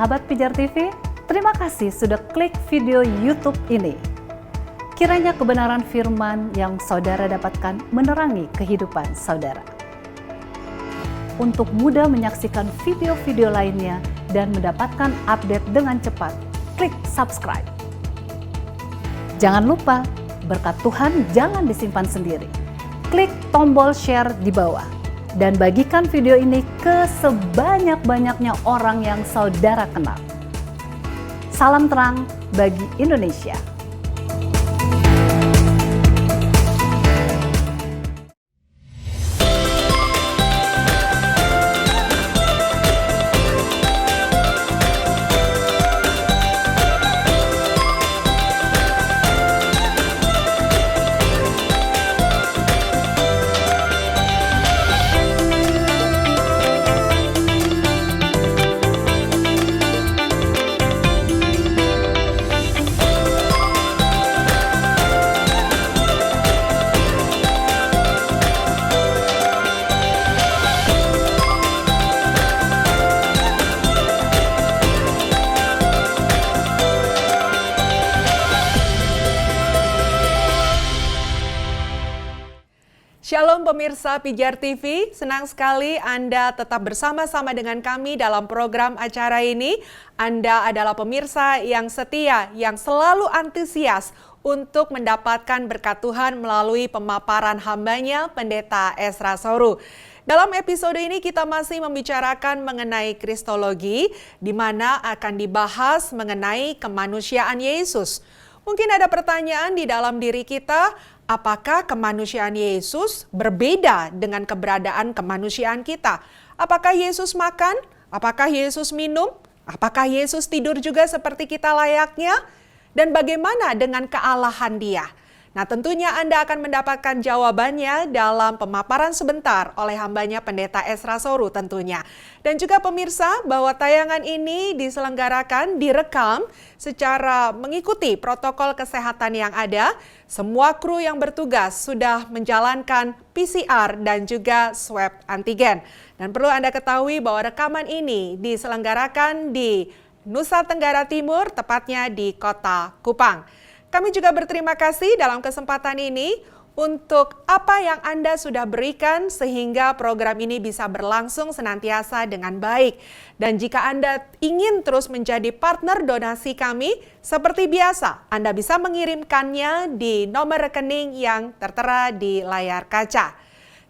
Sahabat Pijar TV, terima kasih sudah klik video YouTube ini. Kiranya kebenaran firman yang saudara dapatkan menerangi kehidupan saudara. Untuk mudah menyaksikan video-video lainnya dan mendapatkan update dengan cepat, klik subscribe. Jangan lupa, berkat Tuhan jangan disimpan sendiri. Klik tombol share di bawah. Dan bagikan video ini ke sebanyak-banyaknya orang yang saudara kenal. Salam terang bagi Indonesia. Shalom pemirsa Pijar TV, senang sekali Anda tetap bersama-sama dengan kami dalam program acara ini. Anda adalah pemirsa yang setia, yang selalu antusias untuk mendapatkan berkat Tuhan melalui pemaparan hambanya Pendeta Ezra Soru. Dalam episode ini kita masih membicarakan mengenai Kristologi, di mana akan dibahas mengenai kemanusiaan Yesus. Mungkin ada pertanyaan di dalam diri kita, apakah kemanusiaan Yesus berbeda dengan keberadaan kemanusiaan kita? Apakah Yesus makan? Apakah Yesus minum? Apakah Yesus tidur juga seperti kita layaknya? Dan bagaimana dengan kealahan Dia? Nah, tentunya Anda akan mendapatkan jawabannya dalam pemaparan sebentar oleh hambanya Pendeta Ezra Soru tentunya. Dan juga pemirsa, bahwa tayangan ini diselenggarakan, direkam secara mengikuti protokol kesehatan yang ada. Semua kru yang bertugas sudah menjalankan PCR dan juga swab antigen. Dan perlu Anda ketahui bahwa rekaman ini diselenggarakan di Nusa Tenggara Timur, tepatnya di Kota Kupang. Kami juga berterima kasih dalam kesempatan ini untuk apa yang Anda sudah berikan sehingga program ini bisa berlangsung senantiasa dengan baik. Dan jika Anda ingin terus menjadi partner donasi kami, seperti biasa, Anda bisa mengirimkannya di nomor rekening yang tertera di layar kaca.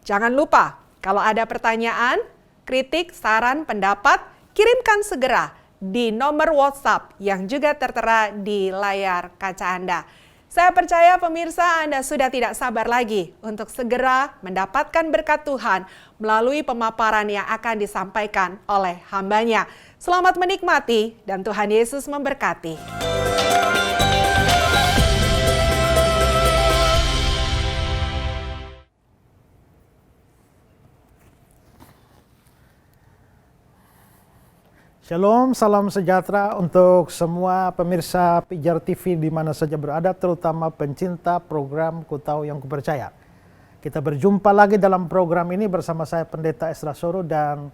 Jangan lupa, kalau ada pertanyaan, kritik, saran, pendapat, kirimkan segera di nomor WhatsApp yang juga tertera di layar kaca Anda. Saya percaya pemirsa Anda sudah tidak sabar lagi untuk segera mendapatkan berkat Tuhan melalui pemaparan yang akan disampaikan oleh hambanya. Selamat menikmati dan Tuhan Yesus memberkati. Shalom, salam sejahtera untuk semua pemirsa Pijar TV di mana saja berada, terutama pencinta program Ku Tahu Yang Kupercaya. Kita berjumpa lagi dalam program ini bersama saya Pendeta Ezra Soru, dan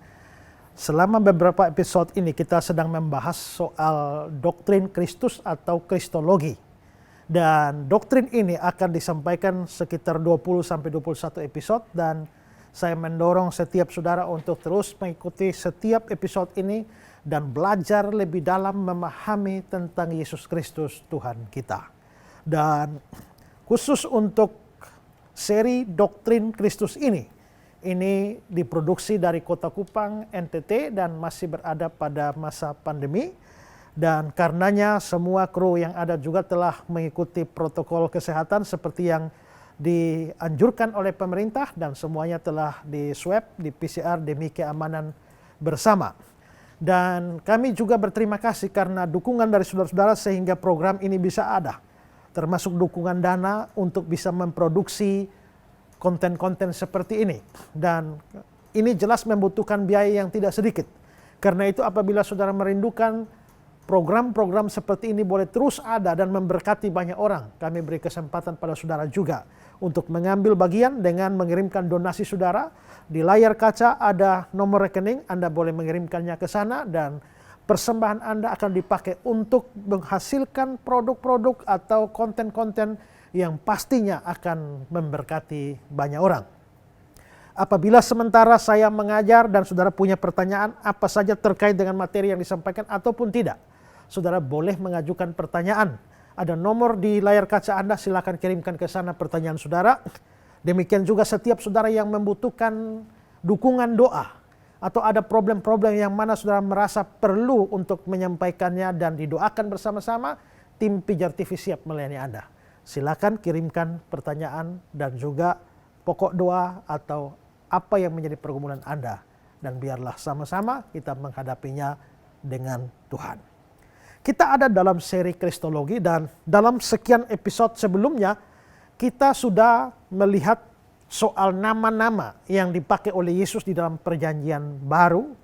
selama beberapa episode ini kita sedang membahas soal doktrin Kristus atau Kristologi. Dan doktrin ini akan disampaikan sekitar 20-21 episode, dan saya mendorong setiap saudara untuk terus mengikuti setiap episode ini dan belajar lebih dalam memahami tentang Yesus Kristus Tuhan kita. Dan khusus untuk seri doktrin Kristus ini diproduksi dari Kota Kupang, NTT, dan masih berada pada masa pandemi. Dan karenanya semua kru yang ada juga telah mengikuti protokol kesehatan seperti yang dianjurkan oleh pemerintah, dan semuanya telah di swab, di PCR demi keamanan bersama. Dan kami juga berterima kasih karena dukungan dari saudara-saudara sehingga program ini bisa ada. Termasuk dukungan dana untuk bisa memproduksi konten-konten seperti ini. Dan ini jelas membutuhkan biaya yang tidak sedikit. Karena itu apabila saudara merindukan program-program seperti ini boleh terus ada dan memberkati banyak orang, kami beri kesempatan pada saudara juga untuk mengambil bagian dengan mengirimkan donasi saudara. Di layar kaca ada nomor rekening, Anda boleh mengirimkannya ke sana, dan persembahan Anda akan dipakai untuk menghasilkan produk-produk atau konten-konten yang pastinya akan memberkati banyak orang. Apabila sementara saya mengajar dan saudara punya pertanyaan apa saja terkait dengan materi yang disampaikan ataupun tidak, saudara boleh mengajukan pertanyaan. Ada nomor di layar kaca Anda, silakan kirimkan ke sana pertanyaan saudara. Demikian juga setiap saudara yang membutuhkan dukungan doa atau ada problem-problem yang mana saudara merasa perlu untuk menyampaikannya dan didoakan bersama-sama, tim Pijar TV siap melayani Anda. Silakan kirimkan pertanyaan dan juga pokok doa atau apa yang menjadi pergumulan Anda. Dan biarlah sama-sama kita menghadapinya dengan Tuhan. Kita ada dalam seri Kristologi dan dalam sekian episode sebelumnya kita sudah melihat soal nama-nama yang dipakai oleh Yesus di dalam perjanjian baru.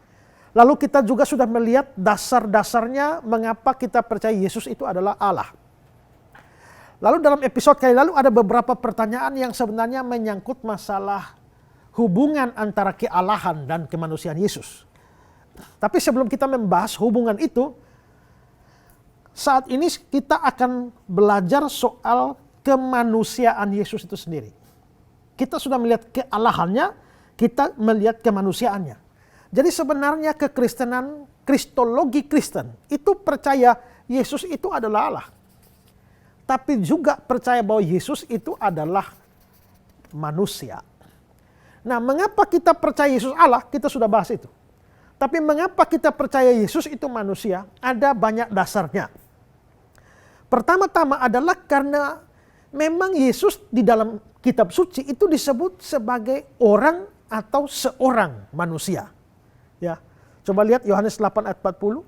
Lalu kita juga sudah melihat dasar-dasarnya mengapa kita percaya Yesus itu adalah Allah. Lalu dalam episode kali lalu ada beberapa pertanyaan yang sebenarnya menyangkut masalah hubungan antara kealahan dan kemanusiaan Yesus. Tapi sebelum kita membahas hubungan itu, saat ini kita akan belajar soal kemanusiaan Yesus itu sendiri. Kita sudah melihat kealahannya, kita melihat kemanusiaannya. Jadi sebenarnya kekristenan, kristologi Kristen itu percaya Yesus itu adalah Allah. Tapi juga percaya bahwa Yesus itu adalah manusia. Nah, mengapa kita percaya Yesus Allah? Kita sudah bahas itu. Tapi mengapa kita percaya Yesus itu manusia? Ada banyak dasarnya. Pertama-tama adalah karena memang Yesus di dalam kitab suci itu disebut sebagai orang atau seorang manusia. Ya. Coba lihat Yohanes 8 ayat 40.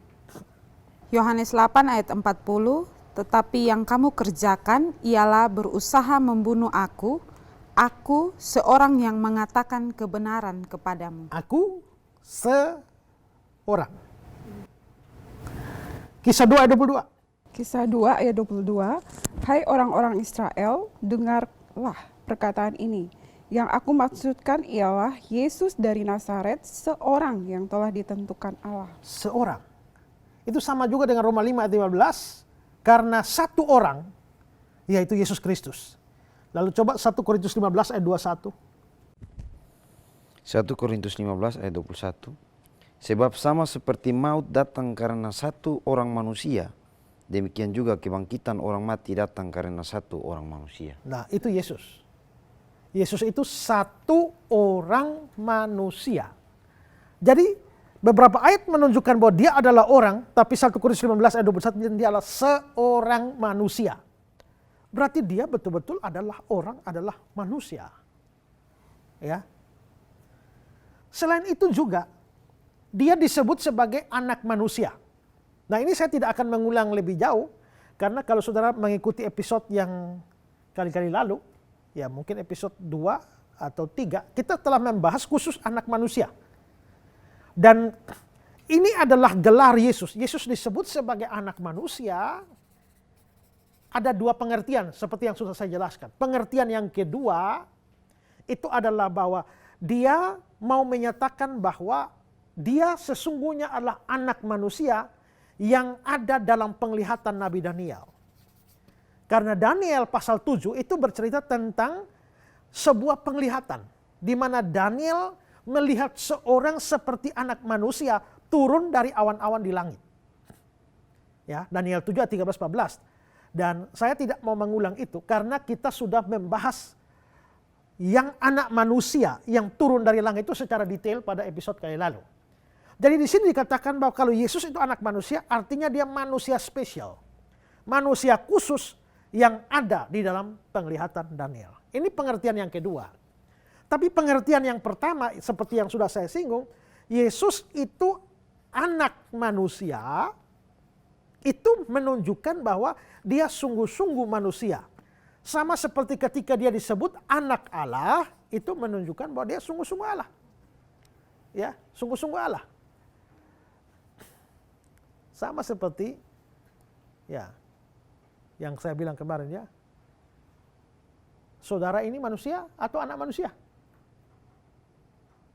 Yohanes 8 ayat 40, tetapi yang kamu kerjakan ialah berusaha membunuh aku seorang yang mengatakan kebenaran kepadamu. Aku seorang. Kisah 2 ayat 22. Kisah 2 ayat 22, hai orang-orang Israel, dengarlah perkataan ini. Yang aku maksudkan ialah Yesus dari Nazaret, seorang yang telah ditentukan Allah. Seorang. Itu sama juga dengan Roma 5 ayat 15, karena satu orang, yaitu Yesus Kristus. Lalu coba 1 Korintus 15 ayat 21. 1 Korintus 15 ayat 21. Sebab sama seperti maut datang karena satu orang manusia, demikian juga kebangkitan orang mati datang karena satu orang manusia. Nah, itu Yesus. Yesus itu satu orang manusia. Jadi beberapa ayat menunjukkan bahwa dia adalah orang, tapi 1 Korintus 15 ayat 21 dia adalah seorang manusia. Berarti dia betul-betul adalah orang, adalah manusia. Ya. Selain itu juga dia disebut sebagai anak manusia. Nah, ini saya tidak akan mengulang lebih jauh karena kalau saudara mengikuti episode yang kali-kali lalu, ya mungkin episode 2 atau 3, kita telah membahas khusus anak manusia. Dan ini adalah gelar Yesus. Yesus disebut sebagai anak manusia. Ada dua pengertian seperti yang sudah saya jelaskan. Pengertian yang kedua itu adalah bahwa dia mau menyatakan bahwa dia sesungguhnya adalah anak manusia yang ada dalam penglihatan Nabi Daniel. Karena Daniel pasal 7 itu bercerita tentang sebuah penglihatan di mana Daniel melihat seorang seperti anak manusia turun dari awan-awan di langit. Ya, Daniel 7 ayat 13-14. Dan saya tidak mau mengulang itu karena kita sudah membahas yang anak manusia yang turun dari langit itu secara detail pada episode kali lalu. Jadi di sini dikatakan bahwa kalau Yesus itu anak manusia, artinya dia manusia spesial. Manusia khusus yang ada di dalam penglihatan Daniel. Ini pengertian yang kedua. Tapi pengertian yang pertama seperti yang sudah saya singgung, Yesus itu anak manusia, itu menunjukkan bahwa dia sungguh-sungguh manusia. Sama seperti ketika dia disebut anak Allah, itu menunjukkan bahwa dia sungguh-sungguh Allah. Ya, sungguh-sungguh Allah. Sama seperti ya yang saya bilang kemarin ya. Saudara ini manusia atau anak manusia?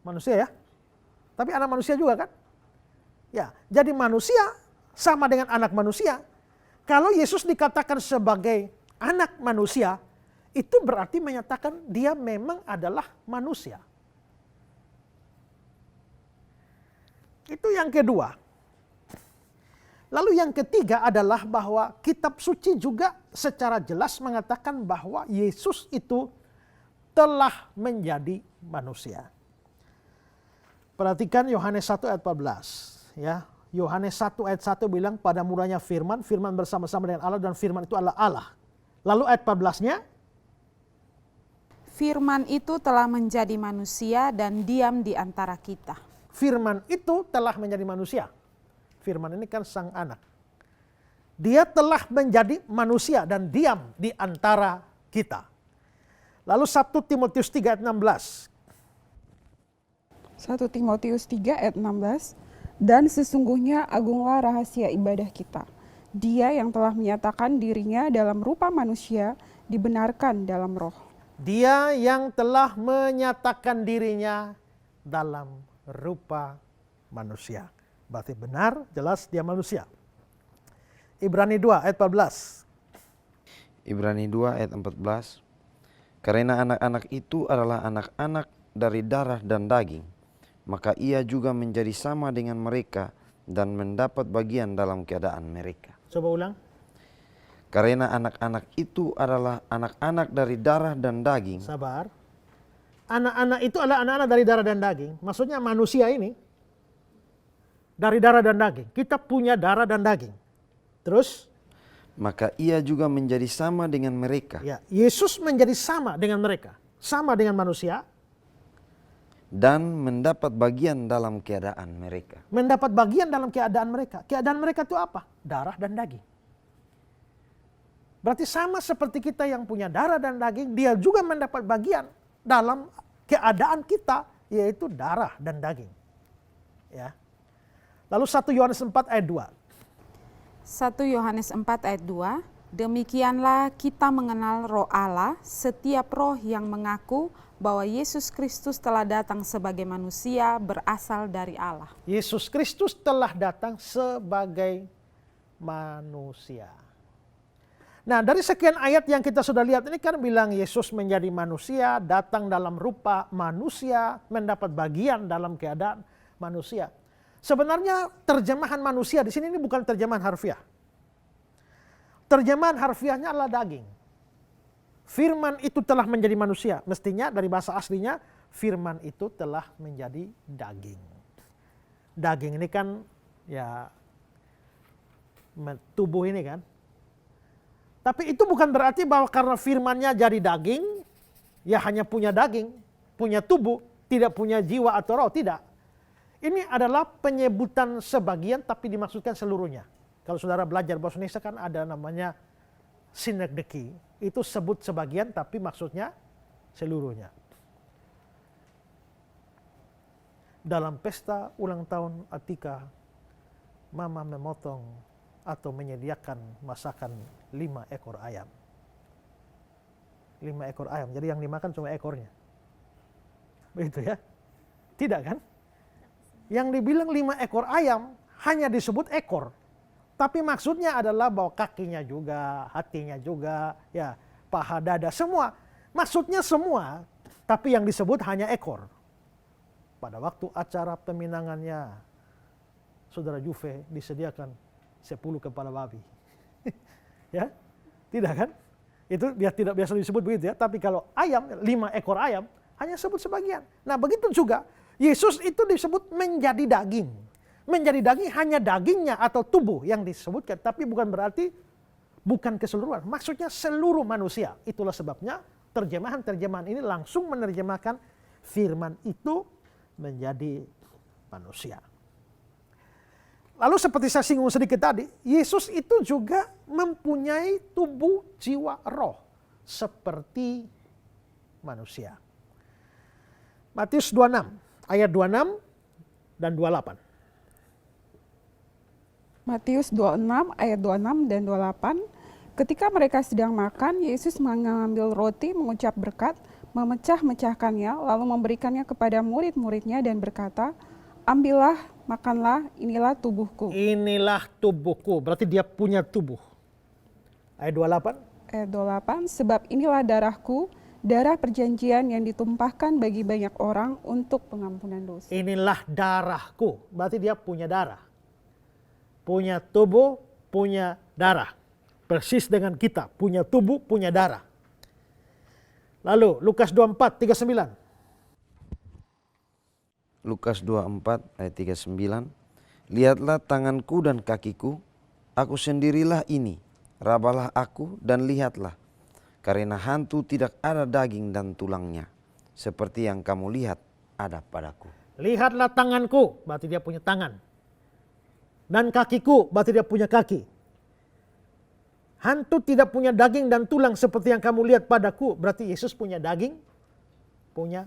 Manusia ya. Tapi anak manusia juga kan? Ya, jadi manusia sama dengan anak manusia. Kalau Yesus dikatakan sebagai anak manusia, itu berarti menyatakan dia memang adalah manusia. Itu yang kedua. Lalu yang ketiga adalah bahwa kitab suci juga secara jelas mengatakan bahwa Yesus itu telah menjadi manusia. Perhatikan Yohanes 1 ayat 14. Ya, Yohanes 1 ayat 1 bilang pada mulanya firman, firman bersama-sama dengan Allah dan firman itu adalah Allah. Lalu ayat 14-nya, Firman itu telah menjadi manusia dan diam di antara kita. firman itu telah menjadi manusia. Firman ini kan sang anak. Dia telah menjadi manusia dan diam di antara kita. Lalu 1 Timotius 3 ayat 16. 1 Timotius 3 ayat 16, dan sesungguhnya agunglah rahasia ibadah kita. Dia yang telah menyatakan dirinya dalam rupa manusia dibenarkan dalam roh. Dia yang telah menyatakan dirinya dalam rupa manusia. Berarti benar, jelas dia manusia. Ibrani 2 ayat 14. Ibrani 2 ayat 14. Karena anak-anak itu adalah anak-anak dari darah dan daging, maka ia juga menjadi sama dengan mereka dan mendapat bagian dalam keadaan mereka. Coba ulang. Karena anak-anak itu adalah anak-anak dari darah dan daging. Sabar. Anak-anak itu adalah anak-anak dari darah dan daging. Maksudnya manusia ini dari darah dan daging. Kita punya darah dan daging. Terus? Maka ia juga menjadi sama dengan mereka. Ya, Yesus menjadi sama dengan mereka. Sama dengan manusia. Dan mendapat bagian dalam keadaan mereka. Mendapat bagian dalam keadaan mereka. Keadaan mereka itu apa? Darah dan daging. Berarti sama seperti kita yang punya darah dan daging, dia juga mendapat bagian dalam keadaan kita, yaitu darah dan daging. Ya. Lalu 1 Yohanes 4 ayat 2. 1 Yohanes 4 ayat 2, demikianlah kita mengenal roh Allah, setiap roh yang mengaku bahwa Yesus Kristus telah datang sebagai manusia berasal dari Allah. Yesus Kristus telah datang sebagai manusia. Nah, dari sekian ayat yang kita sudah lihat ini kan bilang Yesus menjadi manusia, datang dalam rupa manusia, mendapat bagian dalam keadaan manusia. Sebenarnya terjemahan manusia di sini ini bukan terjemahan harfiah. Terjemahan harfiahnya adalah daging. Firman itu telah menjadi manusia. Mestinya dari bahasa aslinya firman itu telah menjadi daging. Daging ini kan ya tubuh ini kan. Tapi itu bukan berarti bahwa karena firmannya jadi daging, ya hanya punya daging, punya tubuh, tidak punya jiwa atau roh, tidak. Ini adalah penyebutan sebagian tapi dimaksudkan seluruhnya. Kalau saudara belajar bahasa Indonesia kan ada namanya sinekdeki, itu sebut sebagian tapi maksudnya seluruhnya. Dalam pesta ulang tahun Atika, mama memotong atau menyediakan masakan 5 ekor ayam. 5 ekor ayam, jadi yang dimakan cuma ekornya. Begitu ya? Tidak kan? Yang dibilang 5 ekor ayam hanya disebut ekor. Tapi maksudnya adalah bahwa kakinya juga, hatinya juga, ya, paha, dada, semua. Maksudnya semua, tapi yang disebut hanya ekor. Pada waktu acara peminangannya, saudara Juve disediakan 10 kepala babi. Ya, tidak kan? Itu tidak biasa disebut begitu ya. Tapi kalau ayam, 5 ekor ayam, hanya sebut sebagian. Nah begitu juga, Yesus itu disebut menjadi daging. Menjadi daging hanya dagingnya atau tubuh yang disebutkan. Tapi bukan berarti bukan keseluruhan. Maksudnya seluruh manusia. Itulah sebabnya terjemahan-terjemahan ini langsung menerjemahkan firman itu menjadi manusia. Lalu seperti saya singgung sedikit tadi, Yesus itu juga mempunyai tubuh, jiwa, roh seperti manusia. Matius 26 ayat 26 dan 28. Matius 26 ayat 26 dan 28. Ketika mereka sedang makan, Yesus mengambil roti, mengucap berkat, memecah-mecahkannya, lalu memberikannya kepada murid-muridnya dan berkata, ambillah, makanlah, inilah tubuhku. Inilah tubuhku, berarti dia punya tubuh. Ayat 28. Ayat 28, sebab inilah darahku, darah perjanjian yang ditumpahkan bagi banyak orang untuk pengampunan dosa. Inilah darahku, berarti dia punya darah. Punya tubuh, punya darah. Persis dengan kita, punya tubuh, punya darah. Lalu Lukas 24, 39. Lukas 24 ayat 39. Lihatlah tanganku dan kakiku, aku sendirilah ini. Rabalah aku dan lihatlah. Karena hantu tidak ada daging dan tulangnya, seperti yang kamu lihat ada padaku. Lihatlah tanganku, berarti dia punya tangan. Dan kakiku, berarti dia punya kaki. Hantu tidak punya daging dan tulang seperti yang kamu lihat padaku, berarti Yesus punya daging, punya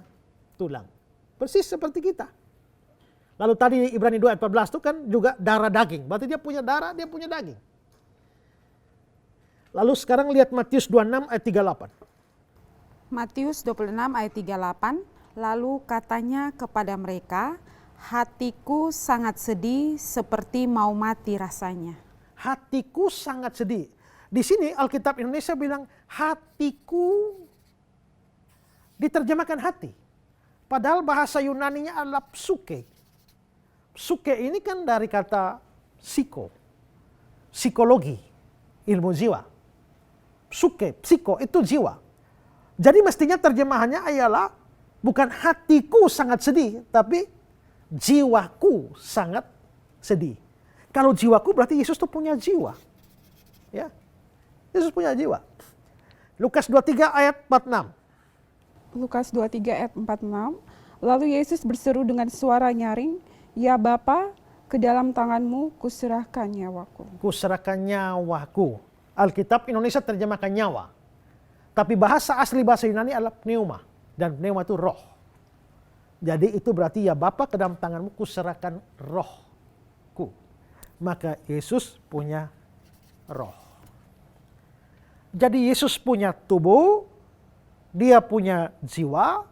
tulang. Persis seperti kita. Lalu tadi Ibrani 2 ayat 14 itu kan juga darah daging, berarti dia punya darah, dia punya daging. Lalu sekarang lihat Matius 26 ayat 38. Matius 26 ayat 38, lalu katanya kepada mereka, hatiku sangat sedih seperti mau mati rasanya. Hatiku sangat sedih. Di sini Alkitab Indonesia bilang hatiku, diterjemahkan hati. Padahal bahasa Yunaninya adalah psuke. Psuke ini kan dari kata psikologi, ilmu jiwa. Psuke, psiko itu jiwa. Jadi mestinya terjemahannya ialah bukan hatiku sangat sedih, tapi jiwaku sangat sedih. Kalau jiwaku berarti Yesus tuh punya jiwa. Ya. Yesus punya jiwa. Lukas 23 ayat 46. Lukas 23 ayat 46, lalu Yesus berseru dengan suara nyaring, ya Bapa, ke dalam tanganmu kuserahkan nyawaku. Kuserahkan nyawaku. Alkitab Indonesia terjemahkan nyawa. Tapi bahasa asli bahasa Yunani adalah pneuma. Dan pneuma itu roh. Jadi itu berarti ya Bapa, ke dalam tanganmu kuserahkan rohku. Maka Yesus punya roh. Jadi Yesus punya tubuh, dia punya jiwa,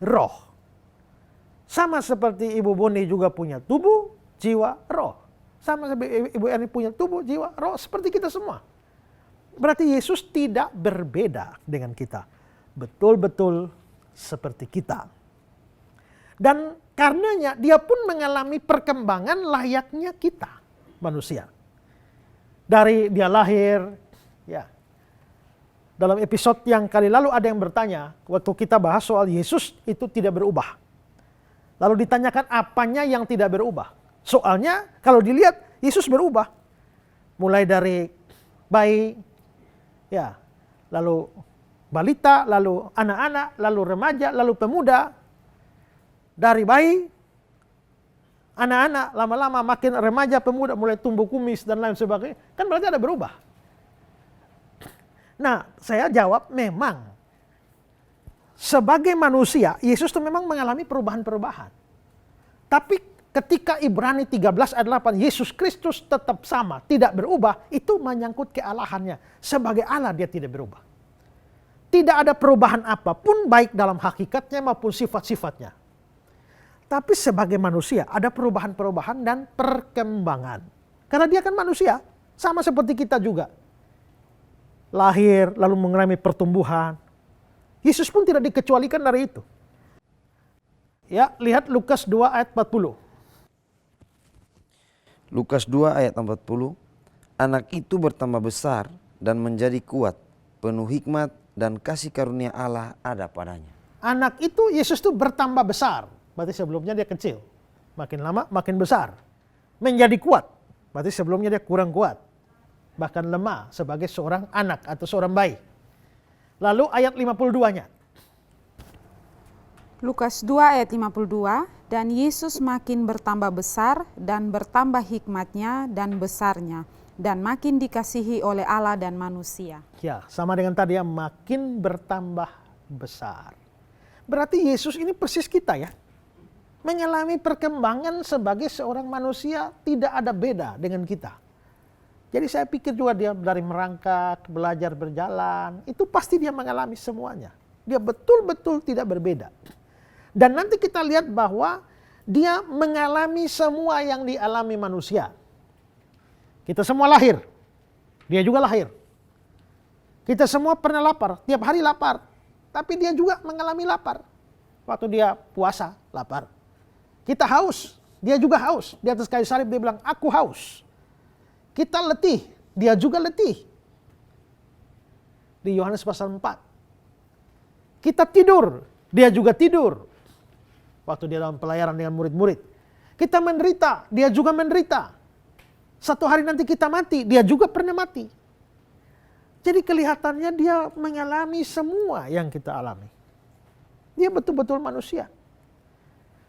roh. Sama seperti Ibu Boni juga punya tubuh, jiwa, roh. Sama seperti Ibu Erni punya tubuh, jiwa, roh, seperti kita semua. Berarti Yesus tidak berbeda dengan kita. Betul-betul seperti kita. Dan karenanya dia pun mengalami perkembangan layaknya kita, manusia. Dari dia lahir, ya. Dalam episode yang kali lalu ada yang bertanya, waktu kita bahas soal Yesus itu tidak berubah. Lalu ditanyakan apanya yang tidak berubah. Soalnya kalau dilihat Yesus berubah. Mulai dari bayi, ya, lalu balita, lalu anak-anak, lalu remaja, lalu pemuda. Dari bayi, anak-anak, lama-lama makin remaja, pemuda, mulai tumbuh kumis dan lain sebagainya. Kan berarti ada berubah. Nah, saya jawab memang. Sebagai manusia, Yesus itu memang mengalami perubahan-perubahan. Tapi ketika Ibrani 13 ayat 8, Yesus Kristus tetap sama, tidak berubah, itu menyangkut kealahannya. Sebagai Allah dia tidak berubah. Tidak ada perubahan apapun baik dalam hakikatnya maupun sifat-sifatnya. Tapi sebagai manusia ada perubahan-perubahan dan perkembangan. Karena dia kan manusia, sama seperti kita juga. Lahir, lalu mengalami pertumbuhan. Yesus pun tidak dikecualikan dari itu. Ya, lihat Lukas 2 ayat 40. Lukas 2 ayat 40. Anak itu bertambah besar dan menjadi kuat, penuh hikmat dan kasih karunia Allah ada padanya. Anak itu, Yesus itu bertambah besar. Berarti sebelumnya dia kecil. Makin lama makin besar. Menjadi kuat. Berarti sebelumnya dia kurang kuat. Bahkan lemah sebagai seorang anak atau seorang bayi. Lalu ayat 52-nya. Lukas 2 ayat 52, dan Yesus makin bertambah besar dan bertambah hikmatnya dan besarnya, dan makin dikasihi oleh Allah dan manusia. Ya, sama dengan tadi ya, makin bertambah besar. Berarti Yesus ini persis kita ya. Mengalami perkembangan sebagai seorang manusia, tidak ada beda dengan kita. Jadi saya pikir juga dia dari merangkak, belajar berjalan, itu pasti dia mengalami semuanya. Dia betul-betul tidak berbeda. Dan nanti kita lihat bahwa dia mengalami semua yang dialami manusia. Kita semua lahir, dia juga lahir. Kita semua pernah lapar, tiap hari lapar. Tapi dia juga mengalami lapar. Waktu dia puasa, lapar. Kita haus, dia juga haus. Di atas kayu salib dia bilang, aku haus. Kita letih, dia juga letih. Di Yohanes pasal 4. Kita tidur, dia juga tidur. Waktu dia dalam pelayaran dengan murid-murid. Kita menderita, dia juga menderita. Satu hari nanti kita mati, dia juga pernah mati. Jadi kelihatannya dia mengalami semua yang kita alami. Dia betul-betul manusia.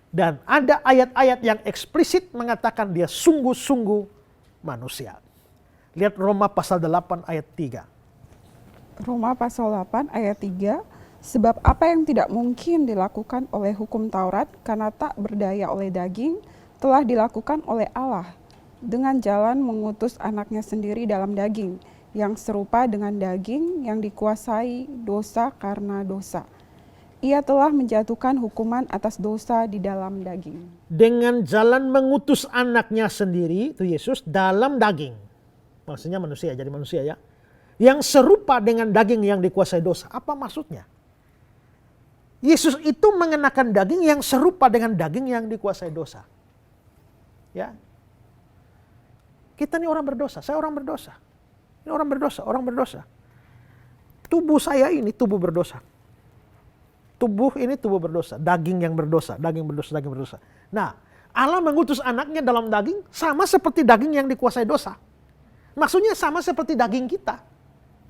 Dan ada ayat-ayat yang eksplisit mengatakan dia sungguh-sungguh manusia. Lihat Roma pasal 8 ayat 3. Roma pasal 8 ayat 3, sebab apa yang tidak mungkin dilakukan oleh hukum Taurat karena tak berdaya oleh daging, telah dilakukan oleh Allah dengan jalan mengutus anaknya sendiri dalam daging, yang serupa dengan daging yang dikuasai dosa karena dosa. Ia telah menjatuhkan hukuman atas dosa di dalam daging. Dengan jalan mengutus anaknya sendiri, itu Yesus, dalam daging. Maksudnya manusia, jadi manusia ya. Yang serupa dengan daging yang dikuasai dosa. Apa maksudnya? Yesus itu mengenakan daging yang serupa dengan daging yang dikuasai dosa. Ya. Kita ini orang berdosa, saya orang berdosa. Ini orang berdosa, orang berdosa. Tubuh saya ini tubuh berdosa. Tubuh ini tubuh berdosa, daging yang berdosa, daging berdosa, daging berdosa. Nah, Allah mengutus anaknya dalam daging sama seperti daging yang dikuasai dosa. Maksudnya sama seperti daging kita.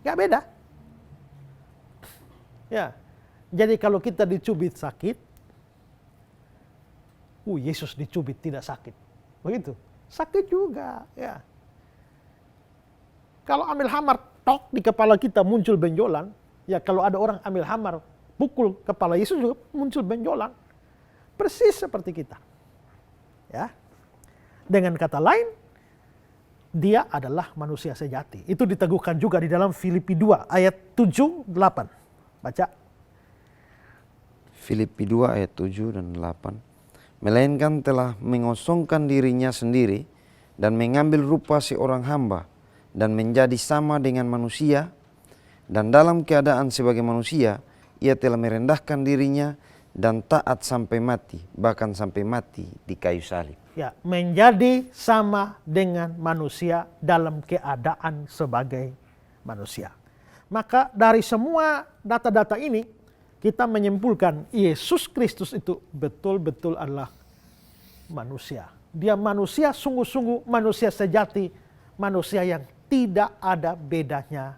Gak beda. Ya. Jadi kalau kita dicubit sakit, Yesus dicubit tidak sakit. Begitu. Sakit juga, ya. Kalau ambil hamar tok di kepala kita muncul benjolan, ya kalau ada orang ambil hamar pukul kepala Yesus juga muncul benjolan. Persis seperti kita. Ya. Dengan kata lain, dia adalah manusia sejati. Itu diteguhkan juga di dalam Filipi 2 ayat 7-8. Baca. Filipi 2 ayat 7 dan 8. Melainkan telah mengosongkan dirinya sendiri dan mengambil rupa seorang hamba dan menjadi sama dengan manusia, dan dalam keadaan sebagai manusia ia telah merendahkan dirinya dan taat sampai mati, bahkan sampai mati di kayu salib. Ya, menjadi sama dengan manusia dalam keadaan sebagai manusia. Maka dari semua data-data ini kita menyimpulkan Yesus Kristus itu betul-betul adalah manusia. Dia manusia sungguh-sungguh, manusia sejati, manusia yang tidak ada bedanya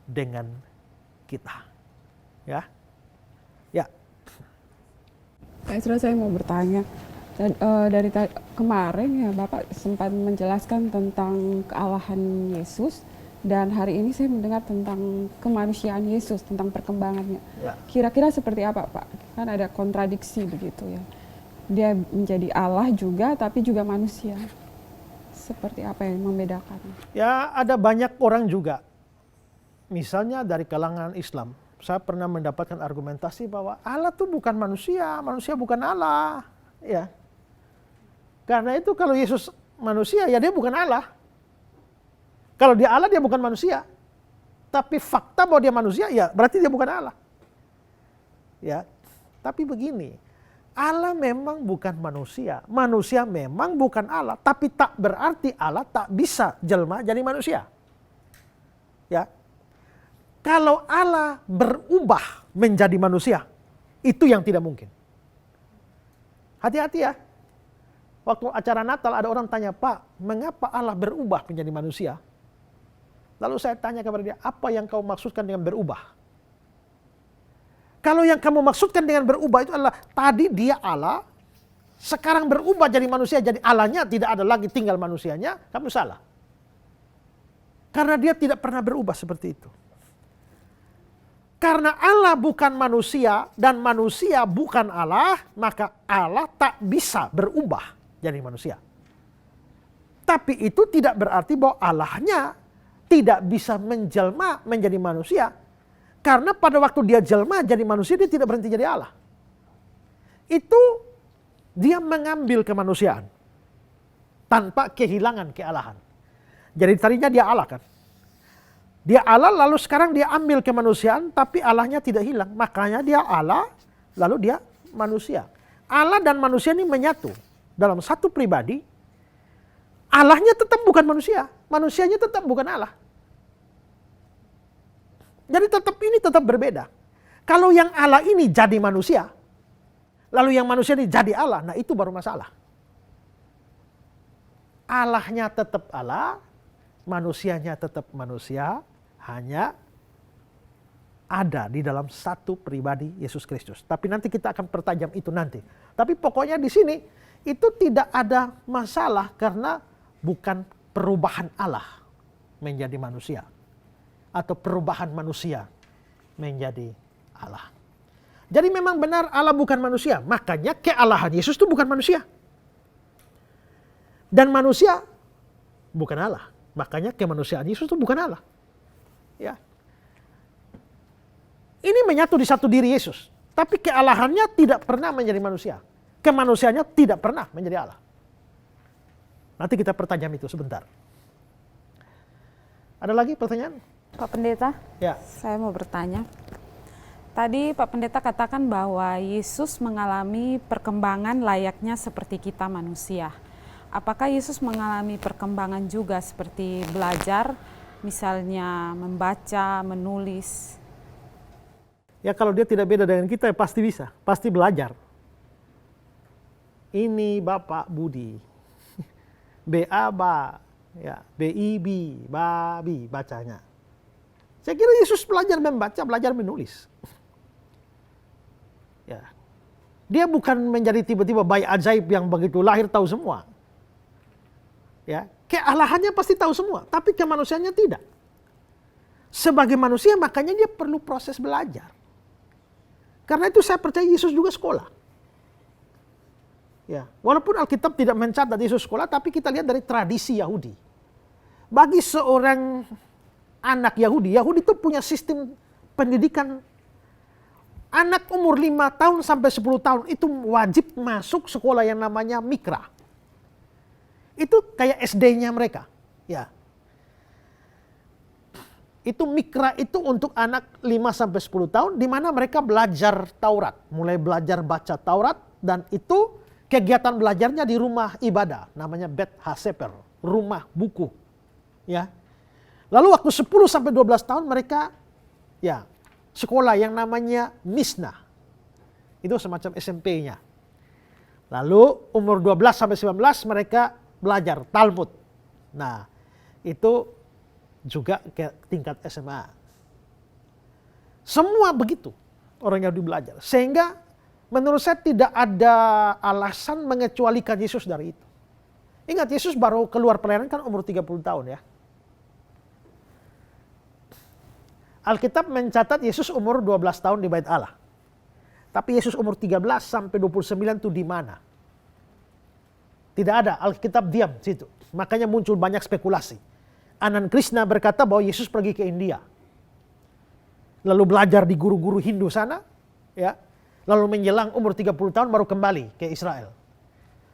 dengan kita. Ya. Ya. Pak Isra, saya mau bertanya. Dari kemarin ya Bapak sempat menjelaskan tentang kealahan Yesus, dan hari ini saya mendengar tentang kemanusiaan Yesus, tentang perkembangannya. Ya. Kira-kira seperti apa Pak? Kan ada kontradiksi begitu ya. Dia menjadi Allah juga tapi juga manusia. Seperti apa yang membedakan? Ya, ada banyak orang juga. Misalnya dari kalangan Islam, saya pernah mendapatkan argumentasi bahwa Allah itu bukan manusia, manusia bukan Allah. Ya. Karena itu kalau Yesus manusia, ya dia bukan Allah. Kalau dia Allah, dia bukan manusia. Tapi fakta bahwa dia manusia, ya berarti dia bukan Allah. Ya, tapi begini, Allah memang bukan manusia. Manusia memang bukan Allah. Tapi tak berarti Allah tak bisa jelma jadi manusia. Ya, kalau Allah berubah menjadi manusia, itu yang tidak mungkin. Hati-hati ya. Waktu acara Natal ada orang tanya, Pak, mengapa Allah berubah menjadi manusia? Lalu saya tanya kepada dia, apa yang kau maksudkan dengan berubah? Kalau yang kamu maksudkan dengan berubah itu adalah tadi dia Allah, sekarang berubah jadi manusia, jadi Allahnya tidak ada lagi tinggal manusianya, kamu salah. Karena dia tidak pernah berubah seperti itu. Karena Allah bukan manusia dan manusia bukan Allah, maka Allah tak bisa berubah jadi manusia. Tapi itu tidak berarti bahwa Allahnya tidak bisa menjelma menjadi manusia. Karena pada waktu dia jelma jadi manusia, dia tidak berhenti jadi Allah. Itu Dia mengambil kemanusiaan tanpa kehilangan kealahan. Jadi tadinya dia Allah kan. Dia Allah lalu sekarang dia ambil kemanusiaan tapi Allahnya tidak hilang. Makanya dia Allah lalu dia manusia. Allah dan manusia ini menyatu dalam satu pribadi. Allahnya tetap bukan manusia, manusianya tetap bukan Allah. Jadi tetap berbeda. Kalau yang Allah ini jadi manusia, lalu yang manusia ini jadi Allah, nah itu baru masalah. Allahnya tetap Allah, manusianya tetap manusia, hanya ada di dalam satu pribadi Yesus Kristus. Tapi nanti kita akan pertajam itu nanti. Tapi pokoknya di sini itu tidak ada masalah karena bukan perubahan Allah menjadi manusia atau perubahan manusia menjadi Allah. Jadi memang benar Allah bukan manusia, makanya kealahan Yesus itu bukan manusia. Dan manusia bukan Allah, makanya kemanusiaan Yesus itu bukan Allah. Ya. Ini menyatu di satu diri Yesus, tapi kealahannya tidak pernah menjadi manusia. Kemanusiaannya tidak pernah menjadi Allah. Nanti kita pertajam itu sebentar. Ada lagi pertanyaan? Pak Pendeta, Ya. saya mau bertanya. Tadi Pak Pendeta katakan bahwa Yesus mengalami perkembangan layaknya seperti kita manusia. Apakah Yesus mengalami perkembangan juga seperti belajar, misalnya membaca, menulis? Ya kalau dia tidak beda dengan kita ya pasti bisa, pasti belajar. Ini Bapak Budi, B-A-B, ya, B-I-B, babi bacanya. Saya kira Yesus belajar membaca, belajar menulis. Ya. Dia bukan menjadi tiba-tiba bayi ajaib yang begitu lahir tahu semua. Ya, kealahannya pasti tahu semua, tapi kemanusiaannya tidak. Sebagai manusia makanya dia perlu proses belajar. Karena itu saya percaya Yesus juga sekolah. Ya, walaupun Alkitab tidak mencatat Yesus sekolah, tapi kita lihat dari tradisi Yahudi. Bagi seorang anak Yahudi, Yahudi itu punya sistem pendidikan. Anak umur 5 tahun sampai 10 tahun itu wajib masuk sekolah yang namanya Mikra. Itu kayak SD-nya mereka. Ya. Itu Mikra itu untuk anak 5 sampai 10 tahun di mana mereka belajar Taurat, mulai belajar baca Taurat dan itu kegiatan belajarnya di rumah ibadah namanya Bet HaSeper, rumah buku. Ya. Lalu waktu 10 sampai 12 tahun mereka ya sekolah yang namanya Mishnah. Itu semacam SMP-nya. Lalu umur 12 sampai 19 mereka belajar Talmud. Nah, itu juga ke tingkat SMA. Semua begitu orang Yahudi belajar. Sehingga menurut saya tidak ada alasan mengecualikan Yesus dari itu. Ingat Yesus baru keluar pelayanan kan umur 30 tahun ya. Alkitab mencatat Yesus umur 12 tahun di Bait Allah. Tapi Yesus umur 13 sampai 29 itu di mana? Tidak ada, Alkitab diam situ. Makanya muncul banyak spekulasi. Anand Krishna berkata bahwa Yesus pergi ke India. Lalu belajar di guru-guru Hindu sana, ya. Lalu menjelang umur 30 tahun baru kembali ke Israel.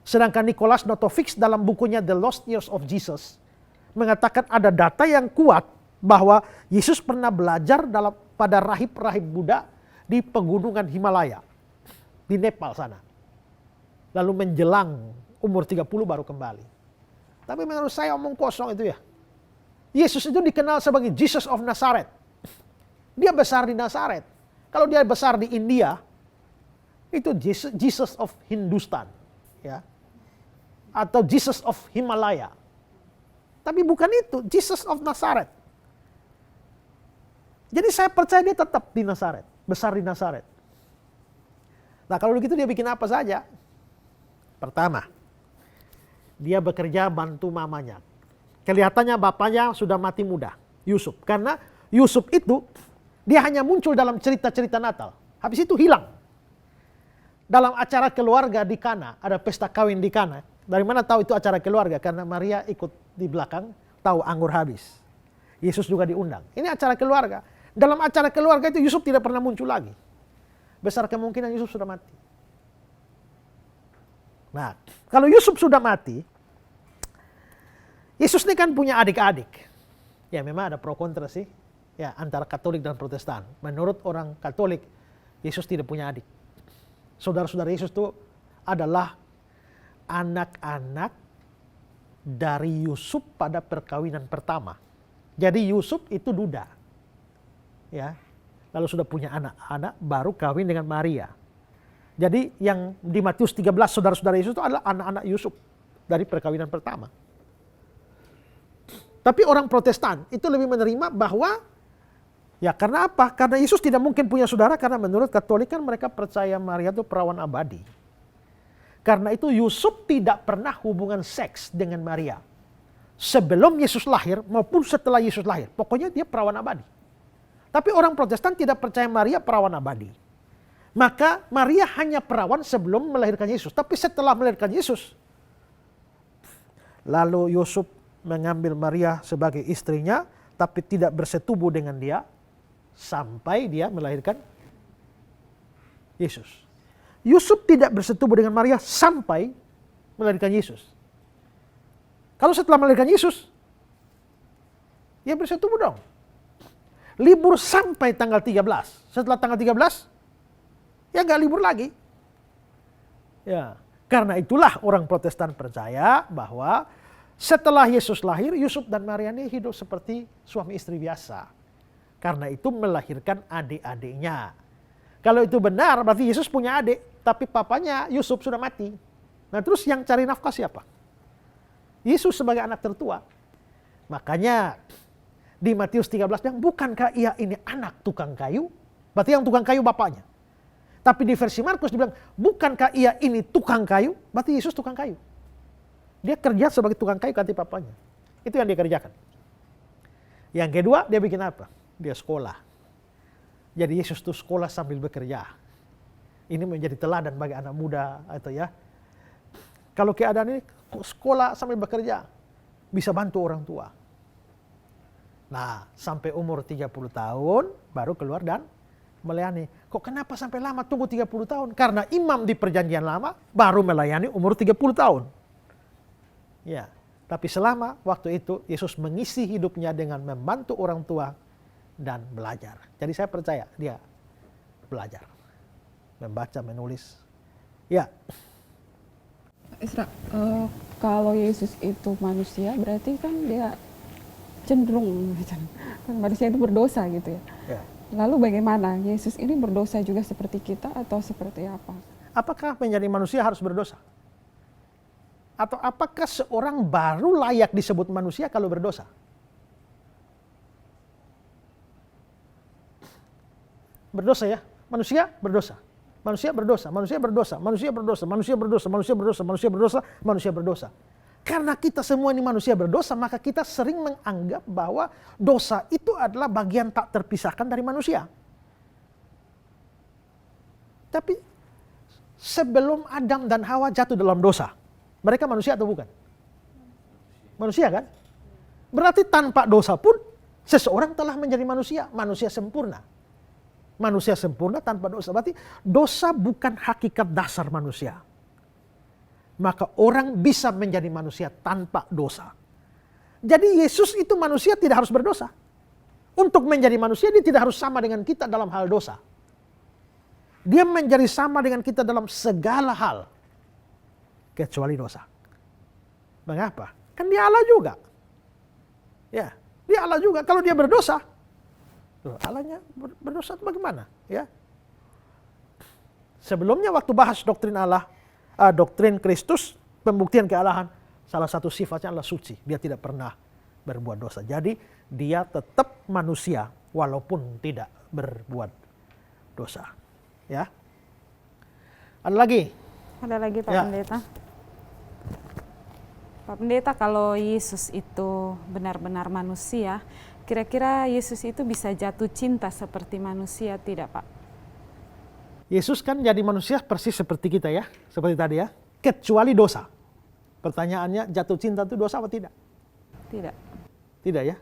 Sedangkan Nicholas Notovix dalam bukunya The Lost Years of Jesus mengatakan ada data yang kuat bahwa Yesus pernah belajar pada rahib-rahib Buddha di pegunungan Himalaya di Nepal sana. Lalu menjelang umur 30 baru kembali. Tapi menurut saya omong kosong itu ya. Yesus itu dikenal sebagai Jesus of Nazareth. Dia besar di Nazaret. Kalau dia besar di India, itu Jesus of Hindustan, ya, atau Jesus of Himalaya. Tapi bukan itu, Jesus of Nazaret. Jadi saya percaya dia tetap di Nazaret, besar di Nazaret. Nah kalau begitu dia bikin apa saja? Pertama, dia bekerja bantu mamanya. Kelihatannya bapaknya sudah mati muda, Yusuf. Karena Yusuf itu dia hanya muncul dalam cerita-cerita Natal. Habis itu hilang. Dalam acara keluarga di Kana, ada pesta kawin di Kana. Dari mana tahu itu acara keluarga? Karena Maria ikut di belakang, tahu anggur habis. Yesus juga diundang. Ini acara keluarga. Dalam acara keluarga itu Yusuf tidak pernah muncul lagi. Besar kemungkinan Yusuf sudah mati. Nah, kalau Yusuf sudah mati, Yesus ini kan punya adik-adik. Ya memang ada pro kontra sih, ya antara Katolik dan Protestan. Menurut orang Katolik, Yesus tidak punya adik. Saudara-saudara Yesus itu adalah anak-anak dari Yusuf pada perkawinan pertama. Jadi Yusuf itu duda. Ya. Lalu sudah punya anak-anak, baru kawin dengan Maria. Jadi yang di Matius 13 saudara-saudara Yesus itu adalah anak-anak Yusuf dari perkawinan pertama. Tapi orang Protestan itu lebih menerima bahwa ya karena apa? Karena Yesus tidak mungkin punya saudara, karena menurut Katolik kan mereka percaya Maria itu perawan abadi. Karena itu Yusuf tidak pernah hubungan seks dengan Maria. Sebelum Yesus lahir maupun setelah Yesus lahir. Pokoknya dia perawan abadi. Tapi orang Protestan tidak percaya Maria perawan abadi. Maka Maria hanya perawan sebelum melahirkan Yesus. Tapi setelah melahirkan Yesus, lalu Yusuf mengambil Maria sebagai istrinya, tapi tidak bersetubuh dengan dia sampai dia melahirkan Yesus. Yusuf tidak bersetubuh dengan Maria sampai melahirkan Yesus. Kalau setelah melahirkan Yesus, ya bersetubuh dong. Libur sampai tanggal 13. Setelah tanggal 13, ya nggak libur lagi. Ya, karena itulah orang Protestan percaya bahwa setelah Yesus lahir, Yusuf dan Maria ini hidup seperti suami istri biasa. Karena itu melahirkan adik-adiknya. Kalau itu benar, berarti Yesus punya adik, tapi papanya Yusuf sudah mati. Nah terus yang cari nafkah siapa? Yesus sebagai anak tertua. Makanya di Matius 13 bilang, bukankah ia ini anak tukang kayu? Berarti yang tukang kayu bapaknya. Tapi di versi Markus dibilang, bukankah ia ini tukang kayu? Berarti Yesus tukang kayu. Dia kerja sebagai tukang kayu ganti papanya. Itu yang dia kerjakan. Yang kedua, dia bikin apa? Dia sekolah. Jadi Yesus itu sekolah sambil bekerja. Ini menjadi teladan bagi anak muda atau ya. Kalau keadaan ini sekolah sambil bekerja, bisa bantu orang tua. Nah, sampai umur 30 tahun baru keluar dan melayani. Kok kenapa sampai lama tunggu 30 tahun? Karena imam di perjanjian lama baru melayani umur 30 tahun. Ya, tapi selama waktu itu Yesus mengisi hidupnya dengan membantu orang tua dan belajar. Jadi saya percaya dia belajar. Membaca, menulis. Ya. Isra, kalau Yesus itu manusia, berarti kan dia cenderung kan manusia itu berdosa gitu ya. Ya. Lalu bagaimana? Yesus ini berdosa juga seperti kita atau seperti apa? Apakah menjadi manusia harus berdosa? Atau apakah seorang baru layak disebut manusia kalau berdosa? Berdosa ya, manusia berdosa. Manusia berdosa, manusia berdosa, manusia berdosa, manusia berdosa, manusia berdosa, manusia berdosa, manusia berdosa. Karena kita semua ini manusia berdosa, maka kita sering menganggap bahwa dosa itu adalah bagian tak terpisahkan dari manusia. Tapi sebelum Adam dan Hawa jatuh dalam dosa, mereka manusia atau bukan? Manusia kan? Berarti tanpa dosa pun seseorang telah menjadi manusia, manusia sempurna. Manusia sempurna tanpa dosa. Berarti dosa bukan hakikat dasar manusia. Maka orang bisa menjadi manusia tanpa dosa. Jadi Yesus itu manusia tidak harus berdosa. Untuk menjadi manusia dia tidak harus sama dengan kita dalam hal dosa. Dia menjadi sama dengan kita dalam segala hal. Kecuali dosa. Mengapa? Kan dia Allah juga. Ya, dia Allah juga. Kalau dia berdosa, Allahnya berdosa itu bagaimana? Ya. Sebelumnya waktu bahas doktrin Allah, doktrin Kristus, pembuktian kealahan, salah satu sifatnya adalah suci. Dia tidak pernah berbuat dosa. Jadi dia tetap manusia walaupun tidak berbuat dosa. Ya. Ada lagi? Ada lagi Pak Ya. Pendeta. Pak Pendeta, kalau Yesus itu benar-benar manusia, kira-kira Yesus itu bisa jatuh cinta seperti manusia tidak Pak? Yesus kan jadi manusia persis seperti kita ya, seperti tadi ya, kecuali dosa. Pertanyaannya, jatuh cinta itu dosa atau tidak? Tidak. Tidak ya.